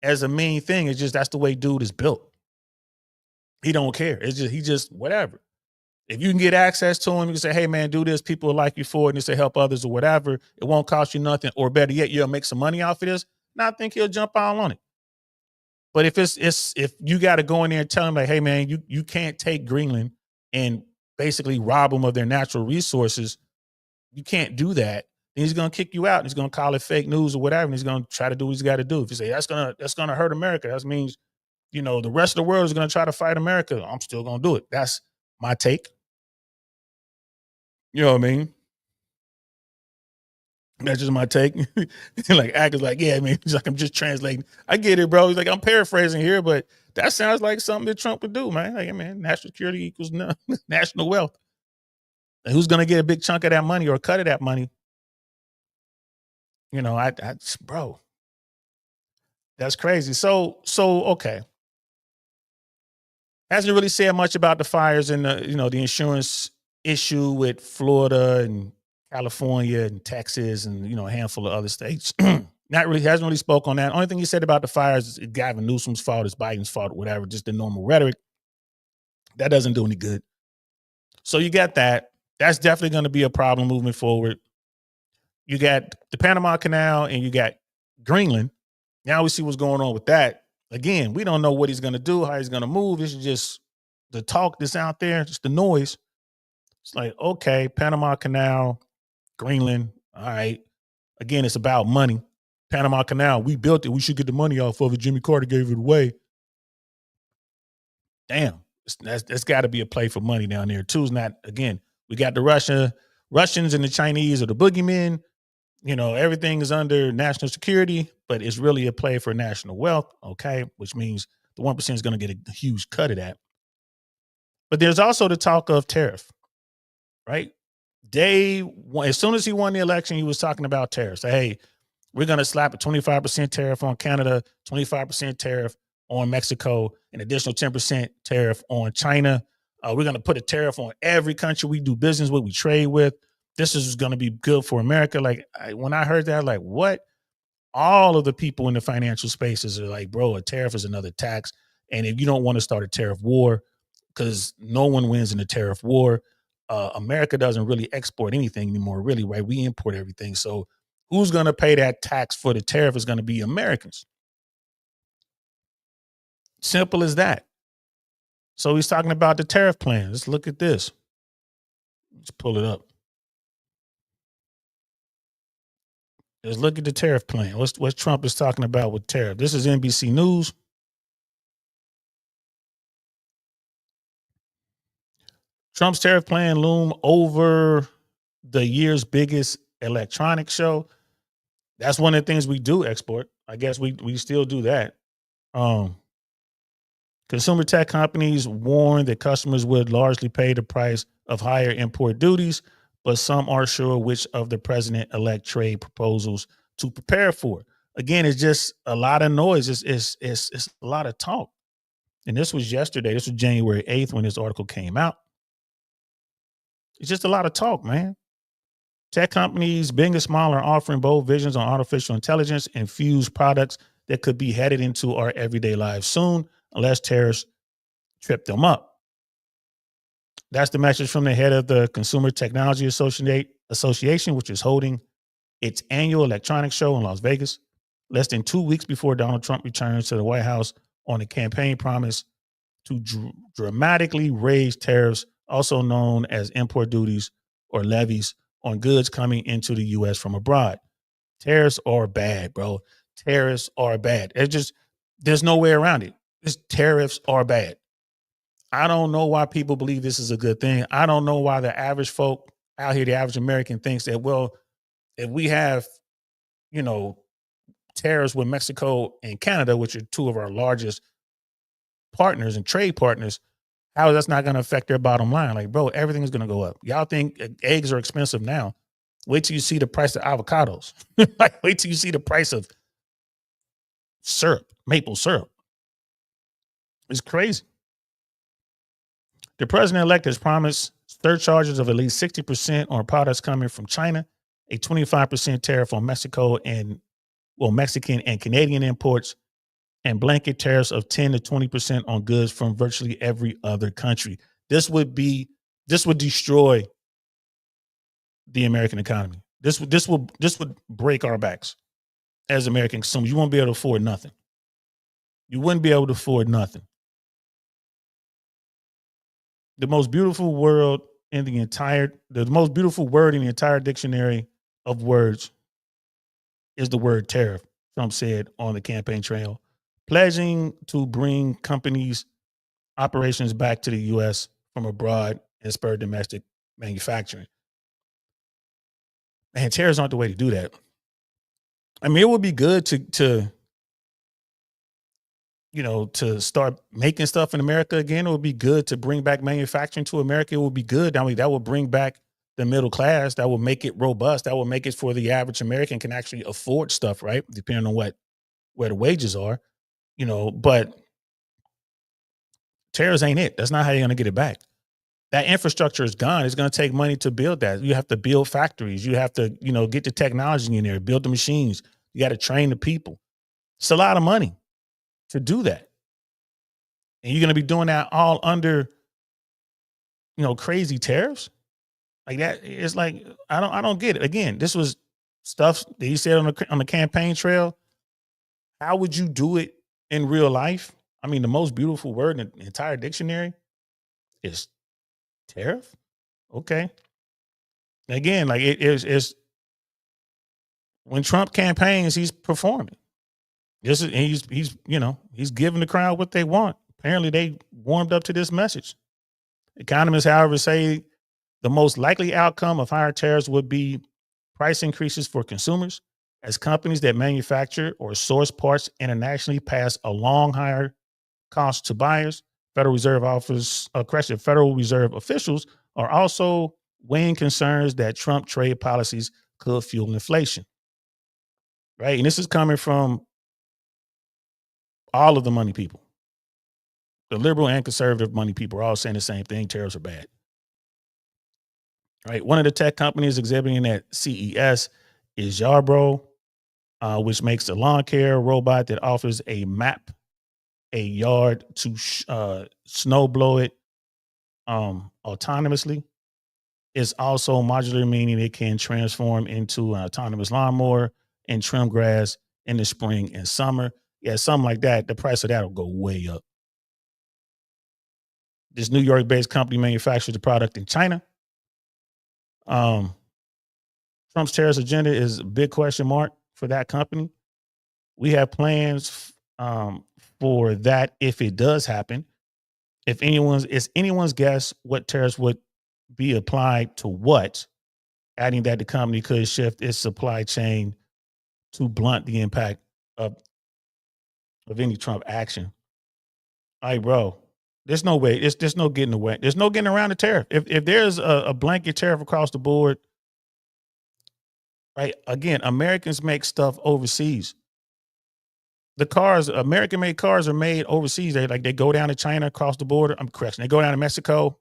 [SPEAKER 1] as a mean thing. It's just that's the way dude is built. He don't care. He just whatever. If you can get access to him, you can say, hey man, do this. People will like you for it, and it's to help others or whatever. It won't cost you nothing, or better yet, you'll make some money off of this. Now I think he'll jump all on it. But if you got to go in there and tell him like, hey man, you can't take Greenland and basically rob them of their natural resources, you can't do that. Then he's gonna kick you out. And he's gonna call it fake news or whatever. And he's gonna try to do what he's got to do. If you say that's gonna hurt America, that means the rest of the world is gonna try to fight America. I'm still gonna do it. That's my take. You know what I mean? That's just my take. Like Acker's like, yeah, I mean, he's like, I'm just translating. I get it, bro. He's like, I'm paraphrasing here, but that sounds like something that Trump would do, man. Like, hey, man, national security equals national wealth. And who's gonna get a big chunk of that money or a cut of that money? Bro, that's crazy. So okay. Hasn't really said much about the fires and the insurance issue with Florida and California and Texas and a handful of other states. Not really, hasn't really spoke on that. Only thing he said about the fires is Gavin Newsom's fault, it's Biden's fault, whatever, just the normal rhetoric. That doesn't do any good. So you got that. That's definitely going to be a problem moving forward. You got the Panama Canal and you got Greenland. Now we see what's going on with that. Again, we don't know what he's going to do, how he's going to move. This is just the talk that's out there, just the noise. It's like, okay, Panama Canal, Greenland. All right. Again, it's about money. Panama Canal, we built it. We should get the money off of it. Jimmy Carter gave it away. Damn, that's got to be a play for money down there. Two's not. Again, we got the Russians and the Chinese are the boogeymen. You know, everything is under national security, but it's really a play for national wealth. Okay, which means the 1% is going to get a huge cut of that. But there's also the talk of tariff, right? Day one, as soon as he won the election, he was talking about tariffs. Hey, we're going to slap a 25% tariff on Canada, 25% tariff on Mexico, an additional 10% tariff on China. We're going to put a tariff on every country we do business with, we trade with. This is going to be good for America. Like, when I heard that, like, what? All of the people in the financial spaces are like, bro, a tariff is another tax. And if you don't want to start a tariff war, because no one wins in a tariff war, America doesn't really export anything anymore, really, right? We import everything. So who's going to pay that tax for the tariff is going to be Americans. Simple as that. So he's talking about the tariff plan. Let's look at this. Let's pull it up. Let's look at the tariff plan. What Trump is talking about with tariff. This is NBC News. Trump's tariff plan loom over the year's biggest electronics show. That's one of the things we do export. I guess we still do that. Consumer tech companies warn that customers would largely pay the price of higher import duties, but some aren't sure which of the president-elect trade proposals to prepare for. Again, it's just a lot of noise. It's a lot of talk. And this was yesterday. This was January 8th when this article came out. It's just a lot of talk, man. Tech companies, big and small, are offering bold visions on artificial intelligence infused products that could be headed into our everyday lives soon, unless tariffs trip them up. That's the message from the head of the Consumer Technology Association, which is holding its annual electronics show in Las Vegas, less than 2 weeks before Donald Trump returns to the White House on a campaign promise to dramatically raise tariffs, also known as import duties or levies, on goods coming into the U.S. from abroad. Tariffs are bad, bro. Tariffs are bad. There's no way around it. Tariffs are bad. I don't know why people believe this is a good thing. I don't know why the average folk out here, the average American, thinks that, well, if we have, tariffs with Mexico and Canada, which are two of our largest partners and trade partners, how that's not going to affect their bottom line? Like, bro, everything is going to go up. Y'all think eggs are expensive now. Wait till you see the price of avocados. Like, wait till you see the price of syrup, maple syrup. It's crazy. The president-elect has promised surcharges of at least 60% on products coming from China, a 25% tariff on Mexican and Canadian imports, and blanket tariffs of 10 to 20% on goods from virtually every other country. This would destroy the American economy. This would break our backs as American consumers. You won't be able to afford nothing. You wouldn't be able to afford nothing. The most beautiful word in the entire dictionary of words is the word tariff, Trump said on the campaign trail, pledging to bring companies' operations back to the U.S. from abroad and spur domestic manufacturing. Man, tariffs aren't the way to do that. I mean, it would be good to start making stuff in America again. It would be good to bring back manufacturing to America. It would be good. I mean, that would bring back the middle class. That would make it robust. That would make it for the average American can actually afford stuff, right? Depending on where the wages are, but tariffs ain't it. That's not how you're going to get it back. That infrastructure is gone. It's going to take money to build that. You have to build factories. You have to, get the technology in there, build the machines. You got to train the people. It's a lot of money to do that. And you're going to be doing that all under crazy tariffs like that. It's like I don't get it. Again, this was stuff that he said on the campaign trail. How would you do it in real life? I mean, the most beautiful word in the entire dictionary is tariff. Okay. Again, like it's when Trump campaigns, he's performing. This is he's giving the crowd what they want. Apparently, they warmed up to this message. Economists, however, say the most likely outcome of higher tariffs would be price increases for consumers as companies that manufacture or source parts internationally pass along higher costs to buyers. Federal Reserve officials are also weighing concerns that Trump trade policies could fuel inflation. Right, and this is coming from all of the money people. The liberal and conservative money people are all saying the same thing: tariffs are bad. Right, one of the tech companies exhibiting at CES is Yarbrough, which makes a lawn care robot that offers a yard to snow blow it autonomously. It's also modular, meaning it can transform into an autonomous lawnmower and trim grass in the spring and summer. Yeah, something like that. The price of that will go way up. This New York-based company manufactures the product in China. Um, Trump's tariffs agenda is a big question mark for that company. We have plans for that if it does happen. If anyone's guess what tariffs would be applied to what, adding that the company could shift its supply chain to blunt the impact of any Trump action. Like, bro, there's no way. There's no getting away. There's no getting around the tariff. If there's a blanket tariff across the board, right? Again, Americans make stuff overseas. The cars, American made cars are made overseas. They go down to China, across the border. I'm correction. They go down to Mexico,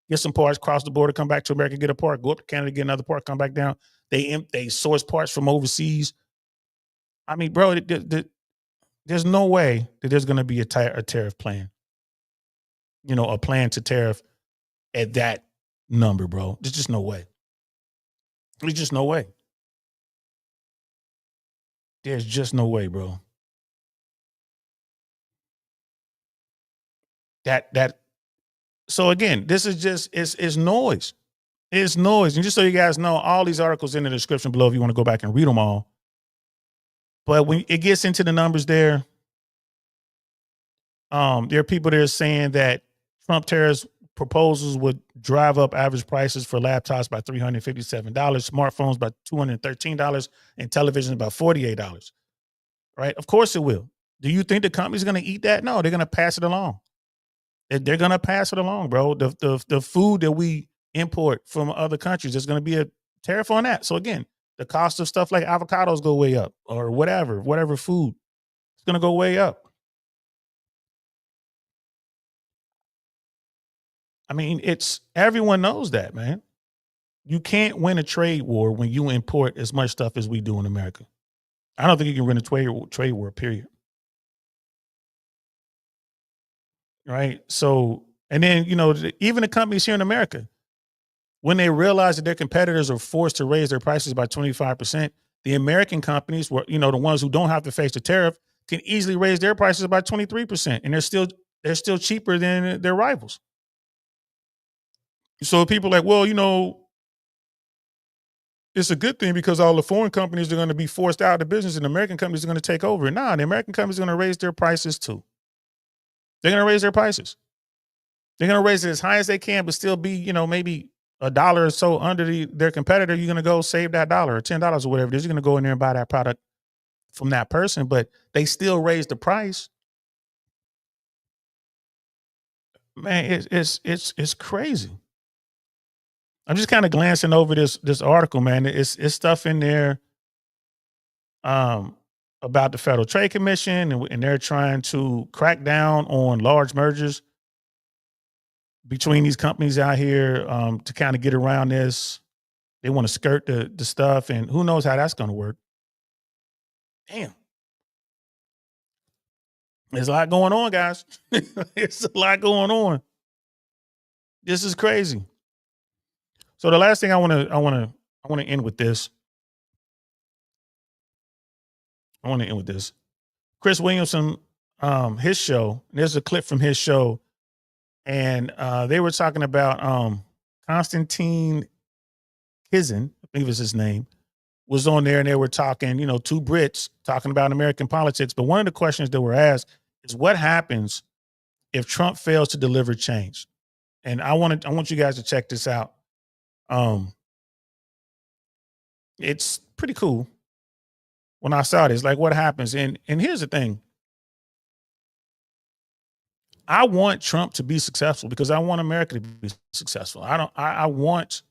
[SPEAKER 1] get some parts, cross the border, come back to America, get a part, go up to Canada, get another part, come back down. They source parts from overseas. I mean, bro, there's no way that there's going to be a tariff plan. A plan to tariff at that number, bro. There's just no way. There's just no way. There's just no way, bro. That so again, this is just it's noise. It's noise. And just so you guys know, all these articles in the description below if you want to go back and read them all. But when it gets into the numbers there are people there saying that Trump tariffs proposals would drive up average prices for laptops by $357, smartphones by $213, and televisions by $48. Right? Of course it will. Do you think the company's going to eat that? No, they're going to pass it along. They're going to pass it along, bro. The food that we import from other countries, there's going to be a tariff on that. So again, the cost of stuff like avocados go way up, or whatever food, it's going to go way up. I mean, it's everyone knows that, man. You can't win a trade war when you import as much stuff as we do in America. I don't think you can win a trade war, period. Right? So, and then, even the companies here in America, when they realize that their competitors are forced to raise their prices by 25%, the American companies, the ones who don't have to face the tariff, can easily raise their prices by 23%, and they're still cheaper than their rivals. So people are like, well, it's a good thing because all the foreign companies are going to be forced out of business and American companies are going to take over. Nah, the American companies are going to raise their prices too. They're going to raise their prices. They're going to raise it as high as they can, but still be, maybe a dollar or so under their competitor. You're going to go save that dollar or $10 or whatever it is. You're going to go in there and buy that product from that person, but they still raise the price. Man, it's crazy. I'm just kind of glancing over this article, man. It's stuff in there um, about the Federal Trade Commission, and they're trying to crack down on large mergers between these companies out here to kind of get around this. They want to skirt the stuff, and who knows how that's going to work. Damn, there's a lot going on, guys. There's a lot going on. This is crazy. So the last thing I want to end with this. I want to end with this. Chris Williamson, his show. There's a clip from his show, and they were talking about Konstantin Kizin, I think was his name, was on there, and they were talking, two Brits talking about American politics. But one of the questions that were asked is, what happens if Trump fails to deliver change? And I want you guys to check this out. It's pretty cool. When I saw this, like, what happens? And here's the thing. I want Trump to be successful because I want America to be successful. I want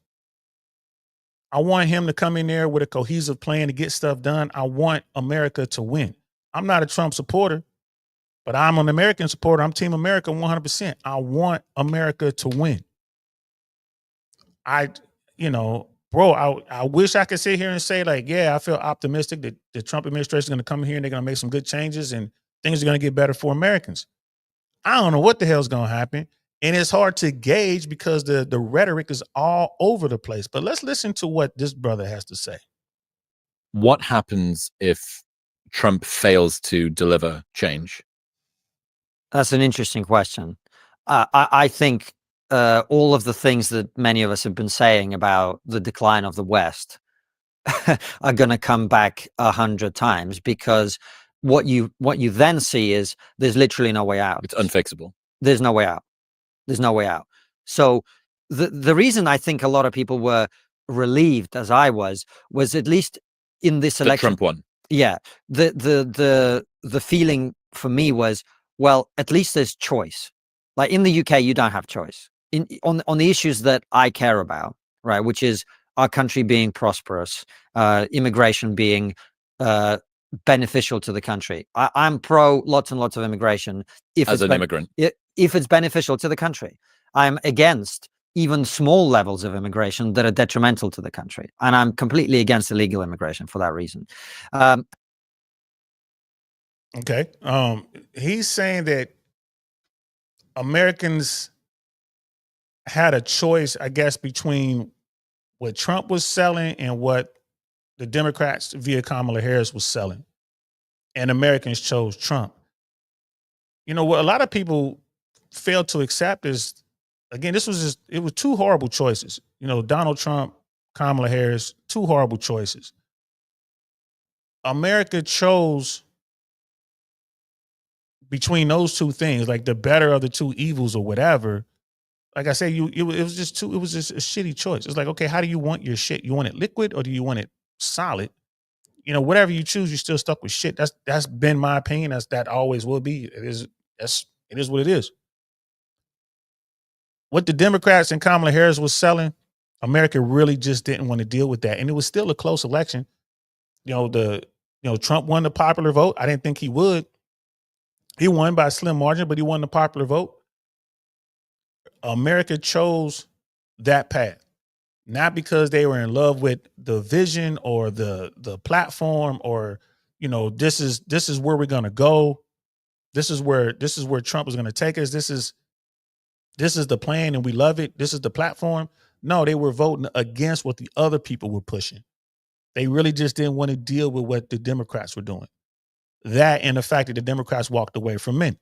[SPEAKER 1] him to come in there with a cohesive plan to get stuff done. I want America to win. I'm not a Trump supporter, but I'm an American supporter. I'm Team America 100%. I want America to win. I wish I could sit here and say, like, yeah, I feel optimistic that the Trump administration is going to come here and they're going to make some good changes and things are going to get better for Americans. I don't know what the hell's going to happen. And it's hard to gauge because the rhetoric is all over the place. But let's listen to what this brother has to say.
[SPEAKER 2] What happens if Trump fails to deliver change?
[SPEAKER 3] That's an interesting question. I think all of the things that many of us have been saying about the decline of the West are going to come back 100 times, because what you then see is there's literally no way out.
[SPEAKER 2] It's unfixable.
[SPEAKER 3] There's no way out. There's no way out. So the reason I think a lot of people were relieved, as I was at least in this election,
[SPEAKER 2] Trump won.
[SPEAKER 3] Yeah, the feeling for me was, well, at least there's choice. Like in the UK, you don't have choice on the issues that I care about, right? Which is our country being prosperous, immigration being beneficial to the country. I'm pro lots and lots of immigration
[SPEAKER 2] as an immigrant.
[SPEAKER 3] If it's beneficial to the country. I'm against even small levels of immigration that are detrimental to the country, and I'm completely against illegal immigration for that reason.
[SPEAKER 1] Okay, he's saying that Americans had a choice, I guess, between what Trump was selling and what the Democrats via Kamala Harris was selling. And Americans chose Trump. What a lot of people failed to accept is, again, it was two horrible choices. Donald Trump, Kamala Harris, two horrible choices. America chose between those two things, like the better of the two evils or whatever. Like I said, it was just a shitty choice. It's like, okay, how do you want your shit? You want it liquid or do you want it solid? Whatever you choose, you're still stuck with shit. That's been my opinion. That always will be. It is what it is. What the Democrats and Kamala Harris was selling, America really just didn't want to deal with that. And it was still a close election. Trump won the popular vote. I didn't think he would. He won by a slim margin, but he won the popular vote. America chose that path, not because they were in love with the vision or the platform or, this is where we're going to go. This is where Trump is going to take us. This is the plan and we love it. This is the platform. No, they were voting against what the other people were pushing. They really just didn't want to deal with what the Democrats were doing. That and the fact that the Democrats walked away from men.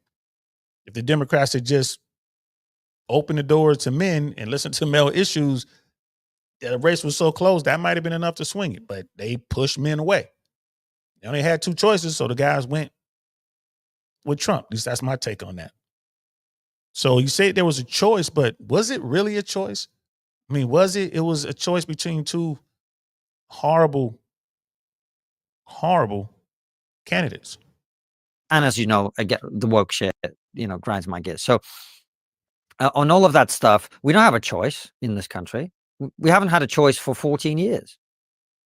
[SPEAKER 1] If the Democrats had just opened the doors to men and listened to male issues, the race was so close, that might have been enough to swing it, but they pushed men away. They only had two choices, so the guys went with Trump. At least that's my take on that. So you say there was a choice, but was it really a choice? I mean, was it? It was a choice between two horrible, horrible candidates.
[SPEAKER 3] And as you know, I get the woke shit, grinds my gears. So on all of that stuff, we don't have a choice in this country. We haven't had a choice for 14 years.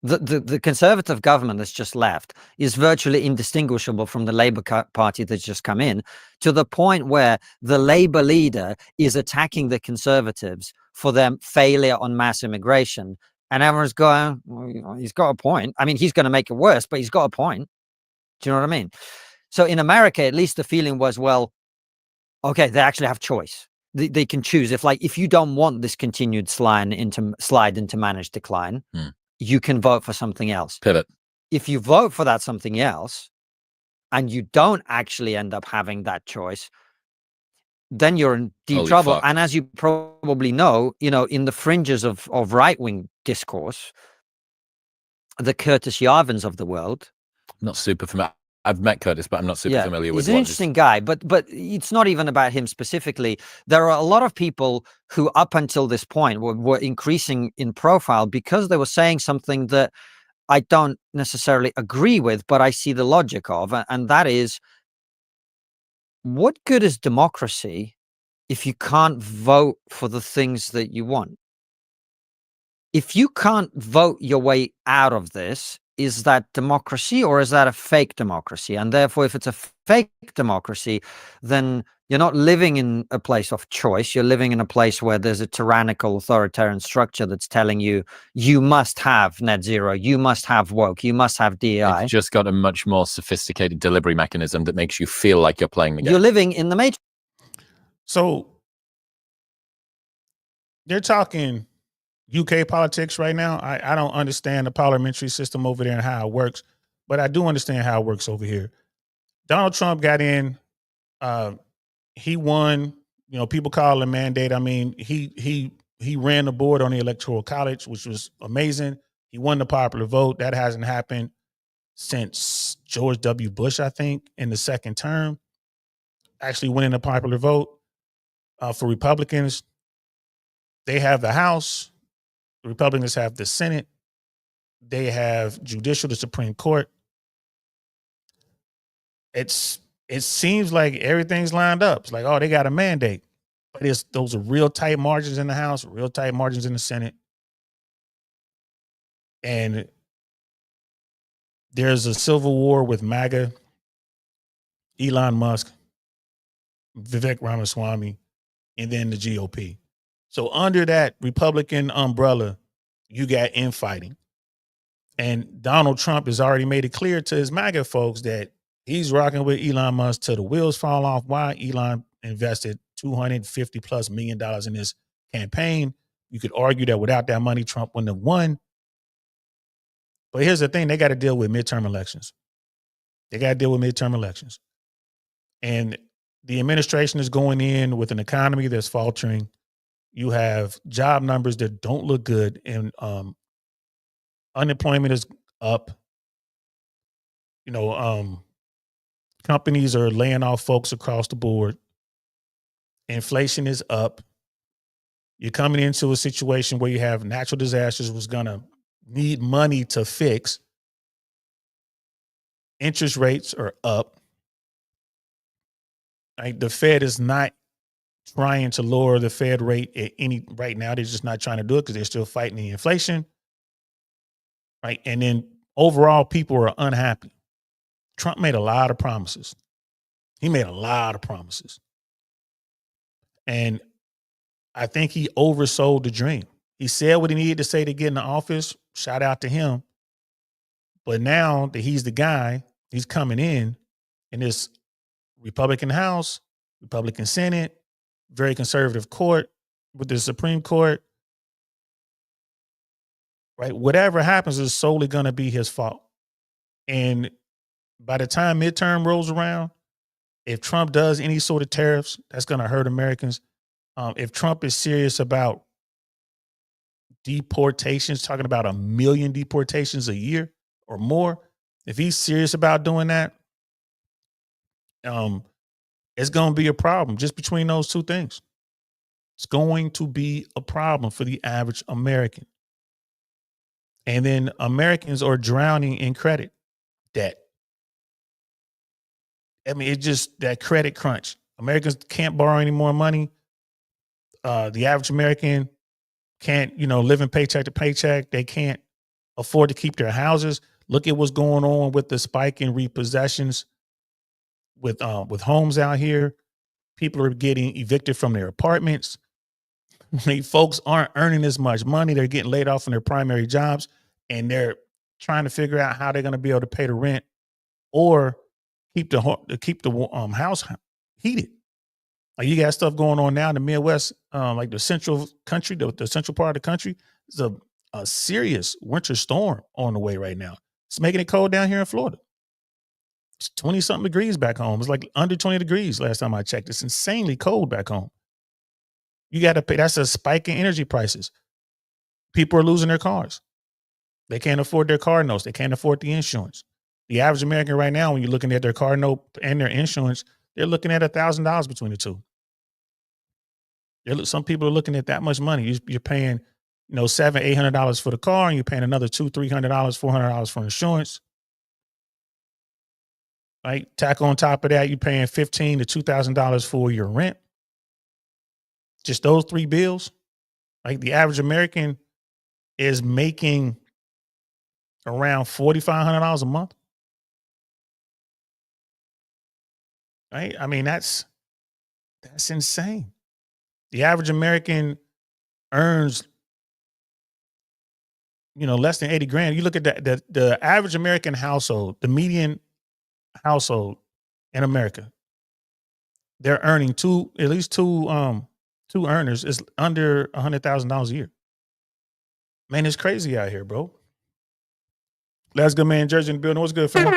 [SPEAKER 3] The conservative government that's just left is virtually indistinguishable from the Labour Party that's just come in, to the point where the Labour leader is attacking the Conservatives for their failure on mass immigration. And everyone's going, well, he's got a point. I mean, he's going to make it worse, but he's got a point. Do you know what I mean? So in America, at least the feeling was, well, okay, they actually have choice. They can choose if you don't want this continued slide into managed decline, you can vote for something else.
[SPEAKER 2] Pivot.
[SPEAKER 3] If you vote for that something else and you don't actually end up having that choice, then you're in deep
[SPEAKER 2] Holy
[SPEAKER 3] trouble.
[SPEAKER 2] fuck.
[SPEAKER 3] And as you probably know, in the fringes of right-wing discourse, the Curtis Yarvins of the world.
[SPEAKER 2] Not super familiar. I've met Curtis, but I'm not super familiar with
[SPEAKER 3] he's an interesting guy, but it's not even about him specifically. There are a lot of people who up until this point were increasing in profile because they were saying something that I don't necessarily agree with, but I see the logic of, and that is, what good is democracy if you can't vote for the things that you want? If you can't vote your way out of this, is that democracy or is that a fake democracy? And therefore, if it's a fake democracy, then you're not living in a place of choice. You're living in a place where there's a tyrannical authoritarian structure that's telling you, you must have net zero, you must have woke, you must have DEI.
[SPEAKER 2] It's just got a much more sophisticated delivery mechanism that makes you feel like you're playing the game.
[SPEAKER 3] You're living in the matrix.
[SPEAKER 1] So they're talking UK politics right now. I don't understand the parliamentary system over there and how it works, but I do understand how it works over here. Donald Trump got in. He won. People call it a mandate. I mean, he ran the board on the Electoral College, which was amazing. He won the popular vote. That hasn't happened since George W. Bush, I think, in the second term. Actually winning the popular vote for Republicans. They have the House. The Republicans have the Senate. They have judicial, the Supreme Court. It seems like everything's lined up. It's like, oh, they got a mandate. But those are real tight margins in the House, real tight margins in the Senate. And there's a civil war with MAGA, Elon Musk, Vivek Ramaswamy, and then the GOP. So under that Republican umbrella, you got infighting. And Donald Trump has already made it clear to his MAGA folks that he's rocking with Elon Musk till the wheels fall off. Why? Elon invested $250+ million in this campaign. You could argue that without that money, Trump wouldn't have won. But here's the thing. They got to deal with midterm elections. And the administration is going in with an economy that's faltering. You have job numbers that don't look good, and unemployment is up. Companies are laying off folks across the board. Inflation is up. You're coming into a situation where you have natural disasters was going to need money to fix. Interest rates are up. The Fed is not trying to lower the Fed rate right now. They're just not trying to do it because they're still fighting the inflation. Right. And then overall, people are unhappy. Trump made a lot of promises. And I think he oversold the dream. He said what he needed to say to get in the office. Shout out to him. But now that he's the guy, he's coming in this Republican House, Republican Senate, very conservative court with the Supreme Court. Right? Whatever happens is solely going to be his fault. And by the time midterm rolls around, if Trump does any sort of tariffs, that's going to hurt Americans. If Trump is serious about deportations, talking about 1 million deportations a year or more, if he's serious about doing that, it's going to be a problem just between those two things. It's going to be a problem for the average American. And then Americans are drowning in credit debt. I mean, it's just that credit crunch. Americans can't borrow any more money. The average American can't, live in paycheck to paycheck. They can't afford to keep their houses. Look at what's going on with the spike in repossessions with homes out here. People are getting evicted from their apartments. Folks aren't earning as much money. They're getting laid off from their primary jobs, and they're trying to figure out how they're going to be able to pay the rent or keep the house heated. Like you got stuff going on now in the Midwest, like the central country, the central part of the country. There's a serious winter storm on the way right now. It's making it cold down here in Florida. It's 20 something degrees back home. It's like under 20 degrees last time I checked. It's insanely cold back home. You got to pay. That's a spike in energy prices. People are losing their cars. They can't afford their car notes. They can't afford the insurance. The average American right now, when you're looking at their car note and their insurance, they're looking at $1,000 between the two. Some people are looking at that much money. You're paying, $700-800 for the car, and you're paying another $200-300, $400 for insurance. Right? Tack on top of that, you're paying $1,500 to $2,000 for your rent. Just those three bills. Like the average American is making around $4,500 a month. Right? I mean, that's insane. The average American earns, less than 80 grand. You look at the average American household, the median household in America, they're earning at least two earners is under $100,000 a year. Man, it's crazy out here, bro. Last good man, Jersey in the building. What's good, fam?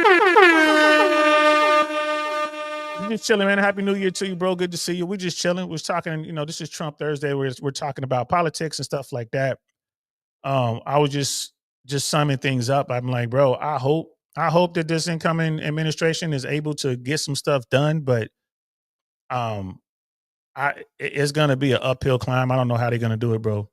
[SPEAKER 1] Just chilling, man. Happy New Year to you, bro. Good to see you. We just chilling. We're talking, this is Trump Thursday. We're talking about politics and stuff like that. I was just summing things up. I'm like, bro, I hope that this incoming administration is able to get some stuff done, but it's gonna be an uphill climb. I don't know how they're gonna do it, bro.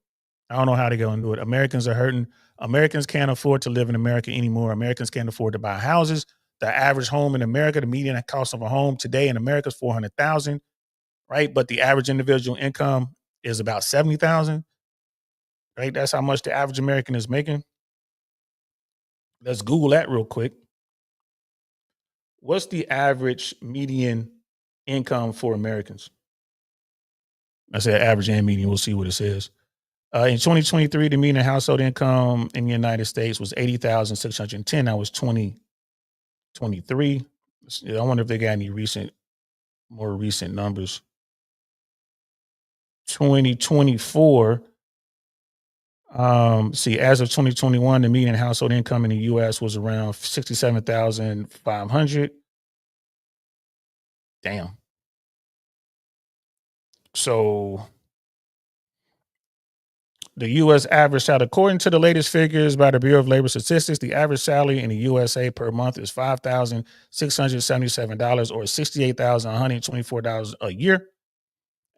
[SPEAKER 1] I don't know how they're gonna do it. Americans are hurting. Americans can't afford to live in America anymore. Americans can't afford to buy houses. The average home in America, the median cost of a home today in America is $400,000, right? But the average individual income is about $70,000, right? That's how much the average American is making. Let's Google that real quick. What's the average median income for Americans? I said average and median. We'll see what it says. In 2023, the median household income in the United States was $80,610. That was 2023. I wonder if they got any more recent numbers. 2024. As of 2021, the median household income in the U.S. was around $67,500. Damn. So the U.S. average salary, according to the latest figures by the Bureau of Labor Statistics, the average salary in the USA per month is $5,677 or $68,124 a year.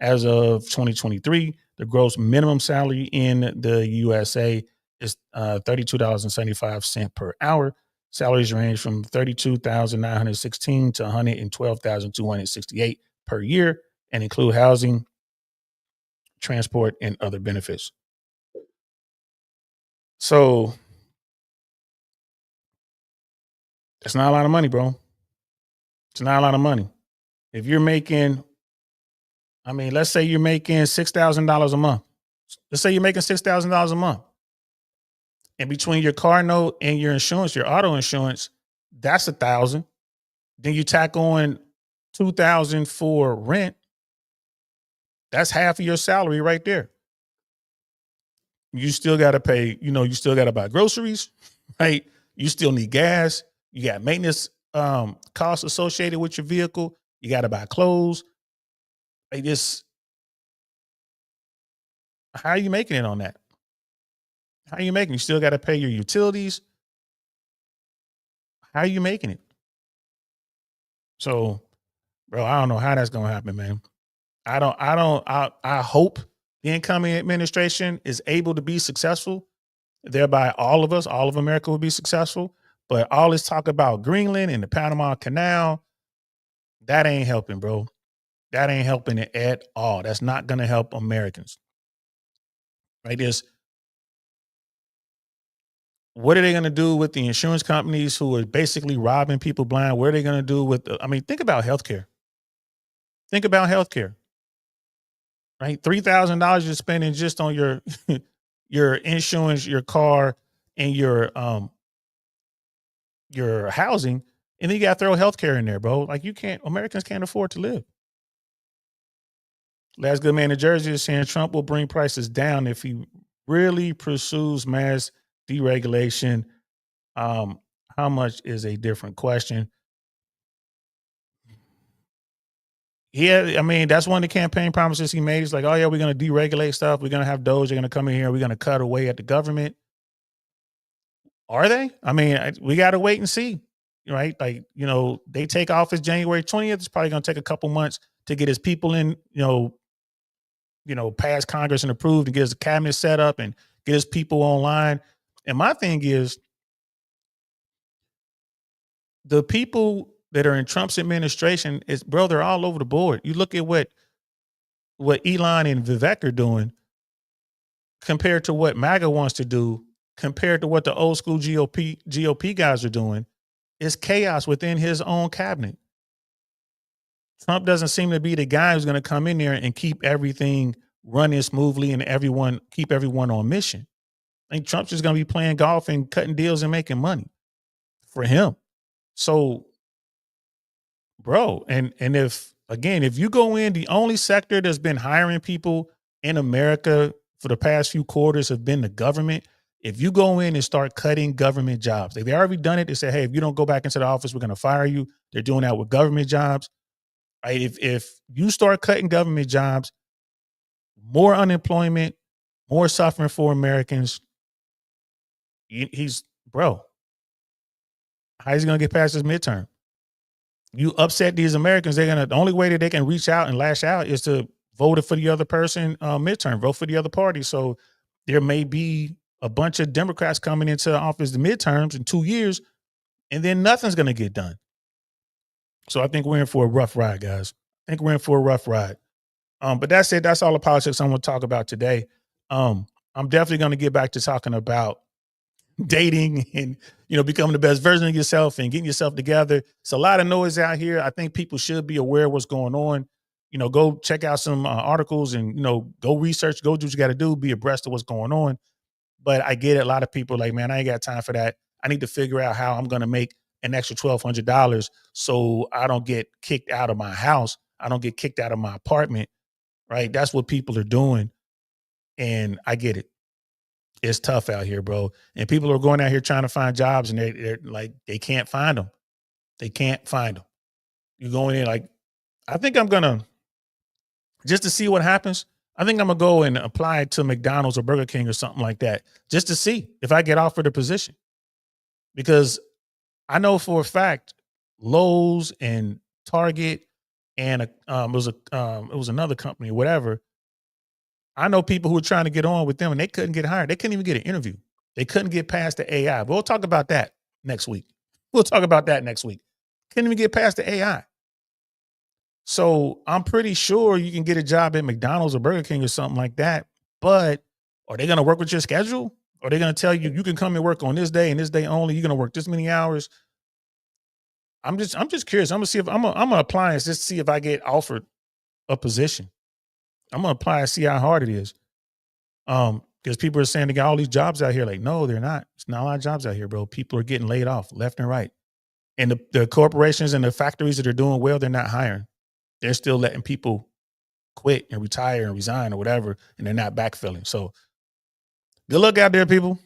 [SPEAKER 1] As of 2023, the gross minimum salary in the USA is $32.75 per hour. Salaries range from $32,916 to $112,268 per year and include housing, transport, and other benefits. So that's not a lot of money, bro. It's not a lot of money. If you're making, let's say you're making $6,000 a month. Let's say you're making $6,000 a month. And between your car note and your insurance, your auto insurance, that's $1,000. Then you tack on $2,000 for rent. That's half of your salary right there. You still got to pay, you still got to buy groceries, right? You still need gas. You got maintenance costs associated with your vehicle. You got to buy clothes. How are you making it on that? How are you making? You still got to pay your utilities. How are you making it? So, bro, I don't know how that's going to happen, man. I hope the incoming administration is able to be successful. Thereby all of America will be successful. But all this talk about Greenland and the Panama Canal, that ain't helping, bro. That ain't helping it at all. That's not going to help Americans. Right? What are they going to do with the insurance companies who are basically robbing people blind? What are they going to do with, think about healthcare. Think about healthcare. Right? $3,000 you're spending just on your your insurance, your car, and your housing, and then you got to throw healthcare in there, bro. Like Americans can't afford to live. Last good man in Jersey is saying Trump will bring prices down if he really pursues mass deregulation. How much is a different question. Yeah, I mean, that's one of the campaign promises he made. He's like, oh, yeah, we're going to deregulate stuff. We're going to have Doge. They're going to come in here. We're going to cut away at the government. Are they? I mean, we got to wait and see, right? Like, they take office January 20th. It's probably going to take a couple months to get his people in, pass Congress and approved and get his cabinet set up and get his people online. And my thing is, the people that are in Trump's administration they're all over the board. You look at what Elon and Vivek are doing compared to what MAGA wants to do, compared to what the old school GOP guys are doing. It's chaos within his own cabinet. Trump doesn't seem to be the guy who's going to come in there and keep everything running smoothly and keep everyone on mission. I think Trump's just going to be playing golf and cutting deals and making money for him. So, bro, and if you go in, the only sector that's been hiring people in America for the past few quarters have been the government. If you go in and start cutting government jobs, they already done it. They say, hey, if you don't go back into the office, we're going to fire you. They're doing that with government jobs. Right? If you start cutting government jobs, more unemployment, more suffering for Americans. How's he going to get past this midterm? You upset these Americans, the only way that they can reach out and lash out is to vote for the other person midterm, vote for the other party. So there may be a bunch of Democrats coming into office the midterms in 2 years, and then nothing's going to get done. So I think we're in for a rough ride, guys. I think we're in for a rough ride. But that's it. That's all the politics I'm going to talk about today. I'm definitely going to get back to talking about dating and, becoming the best version of yourself and getting yourself together. It's a lot of noise out here. I think people should be aware of what's going on. Go check out some articles and, go research, go do what you got to do, be abreast of what's going on. But I get it. A lot of people are like, man, I ain't got time for that. I need to figure out how I'm going to make an extra $1,200 so I don't get kicked out of my house. I don't get kicked out of my apartment, right? That's what people are doing. And I get it. It's tough out here, bro. And people are going out here trying to find jobs and they're like, they can't find them. They can't find them. You're going in like, I think I'm going to, just to see what happens, I think I'm going to go and apply to McDonald's or Burger King or something like that, just to see if I get offered a position. Because I know for a fact, Lowe's and Target and it was another company, whatever. I know people who were trying to get on with them and they couldn't get hired. They couldn't even get an interview. They couldn't get past the AI. But we'll talk about that next week. Couldn't even get past the AI. So I'm pretty sure you can get a job at McDonald's or Burger King or something like that. But are they going to work with your schedule? Or are they going to tell you, you can come and work on this day and this day only? You're going to work this many hours. I'm just curious. I'm going to see if I'm going to apply and just see if I get offered a position. I'm going to apply and see how hard it is. Because people are saying they got all these jobs out here. Like, no, they're not. It's not a lot of jobs out here, bro. People are getting laid off left and right. And the corporations and the factories that are doing well, they're not hiring. They're still letting people quit and retire and resign or whatever, and they're not backfilling. So good luck out there, people.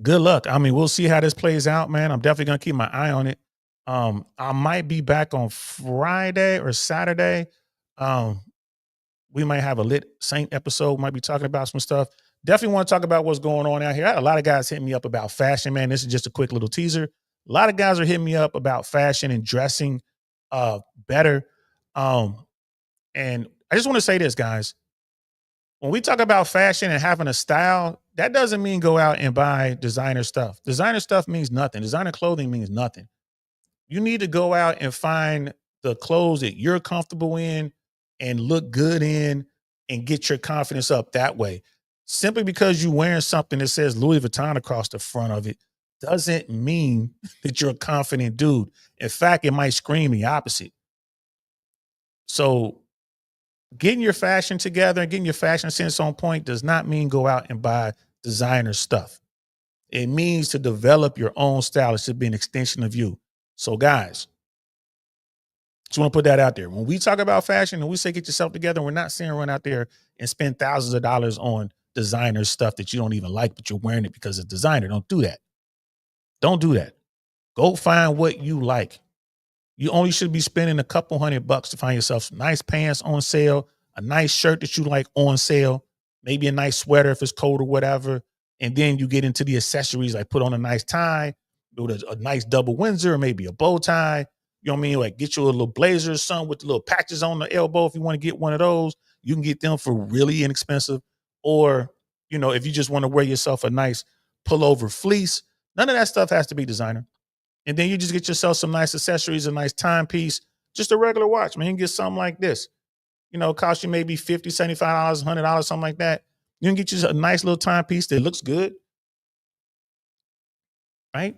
[SPEAKER 1] Good luck. I mean, we'll see how this plays out, man. I'm definitely going to keep my eye on it. I might be back on Friday or Saturday. We might have a Lit Saint episode, might be talking about some stuff. Definitely want to talk about what's going on out here. I had a lot of guys hitting me up about fashion, man. This is just a quick little teaser. A lot of guys are hitting me up about fashion and dressing better. And I just want to say this, guys. When we talk about fashion and having a style, that doesn't mean go out and buy designer stuff. Designer stuff means nothing. Designer clothing means nothing. You need to go out and find the clothes that you're comfortable in and look good in and get your confidence up that way. Simply because you're wearing something that says Louis Vuitton across the front of it doesn't mean that you're a confident dude. In fact, it might scream the opposite. So getting your fashion together and getting your fashion sense on point does not mean go out and buy designer stuff. It means to develop your own style. It should be an extension of you. So guys, Just want to put that out there. When we talk about fashion and we say get yourself together, we're not saying run out there and spend thousands of dollars on designer stuff that you don't even like, but you're wearing it because it's designer. Don't do that. Don't do that. Go find what you like. You only should be spending a couple $100 to find yourself some nice pants on sale, a nice shirt that you like on sale, maybe a nice sweater if it's cold or whatever. And then you get into the accessories, like put on a nice tie, with a nice double Windsor, maybe a bow tie. You know what I mean? Like get you a little blazer or something with the little patches on the elbow. If you want to get one of those, you can get them for really inexpensive. Or, you know, if you just want to wear yourself a nice pullover fleece, none of that stuff has to be designer. And then you just get yourself some nice accessories, a nice timepiece, just a regular watch, man. You can get something like this. You know, it costs you maybe $50, $75, $100, something like that. You can get you a nice little timepiece that looks good. Right?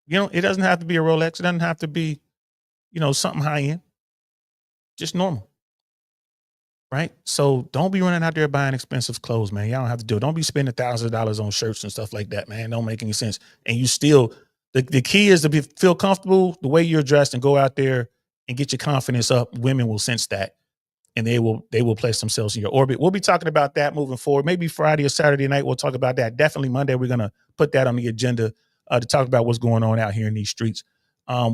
[SPEAKER 1] You know, it doesn't have to be a Rolex. It doesn't have to be, you know, something high end. Just normal. Right? So don't be running out there buying expensive clothes, man. Y'all don't have to do it. Don't be spending thousands of dollars on shirts and stuff like that, man. Don't make any sense. And you still, the key is to feel comfortable the way you're dressed and go out there and get your confidence up. Women will sense that and they will place themselves in your orbit. We'll be talking about that moving forward. Maybe Friday or Saturday night, we'll talk about that. Definitely Monday, we're going to put that on the agenda to talk about what's going on out here in these streets.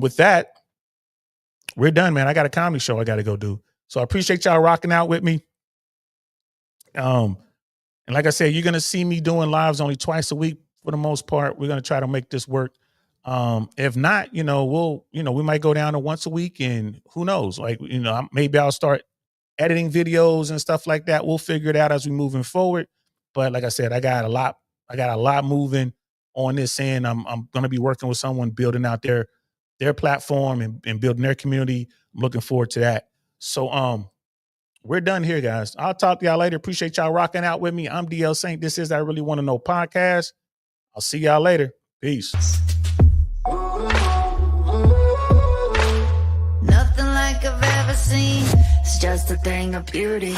[SPEAKER 1] With that, we're done, man. I got a comedy show I got to go do. So I appreciate y'all rocking out with me. And like I said, you're going to see me doing lives only twice a week for the most part. We're going to try to make this work. If not, you know, we might go down to once a week and who knows, like, you know, maybe I'll start editing videos and stuff like that. We'll figure it out as we moving forward. But like I said, I got a lot moving on this end. I'm going to be working with someone building out their platform and building their community. I'm looking forward to that. So, we're done here, guys. I'll talk to y'all later. Appreciate y'all rocking out with me. I'm DL Saint. This is I Really Want to Know podcast. I'll see y'all later. Peace.
[SPEAKER 4] Nothing like I've ever seen. It's just a thing of beauty.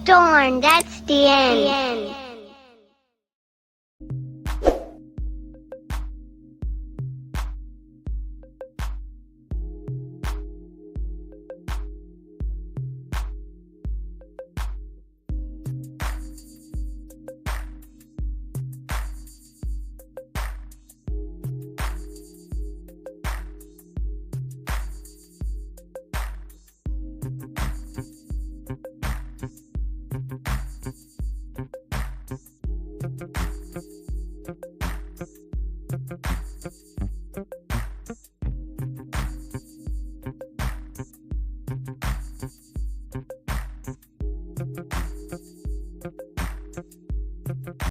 [SPEAKER 5] Darn, that's the end.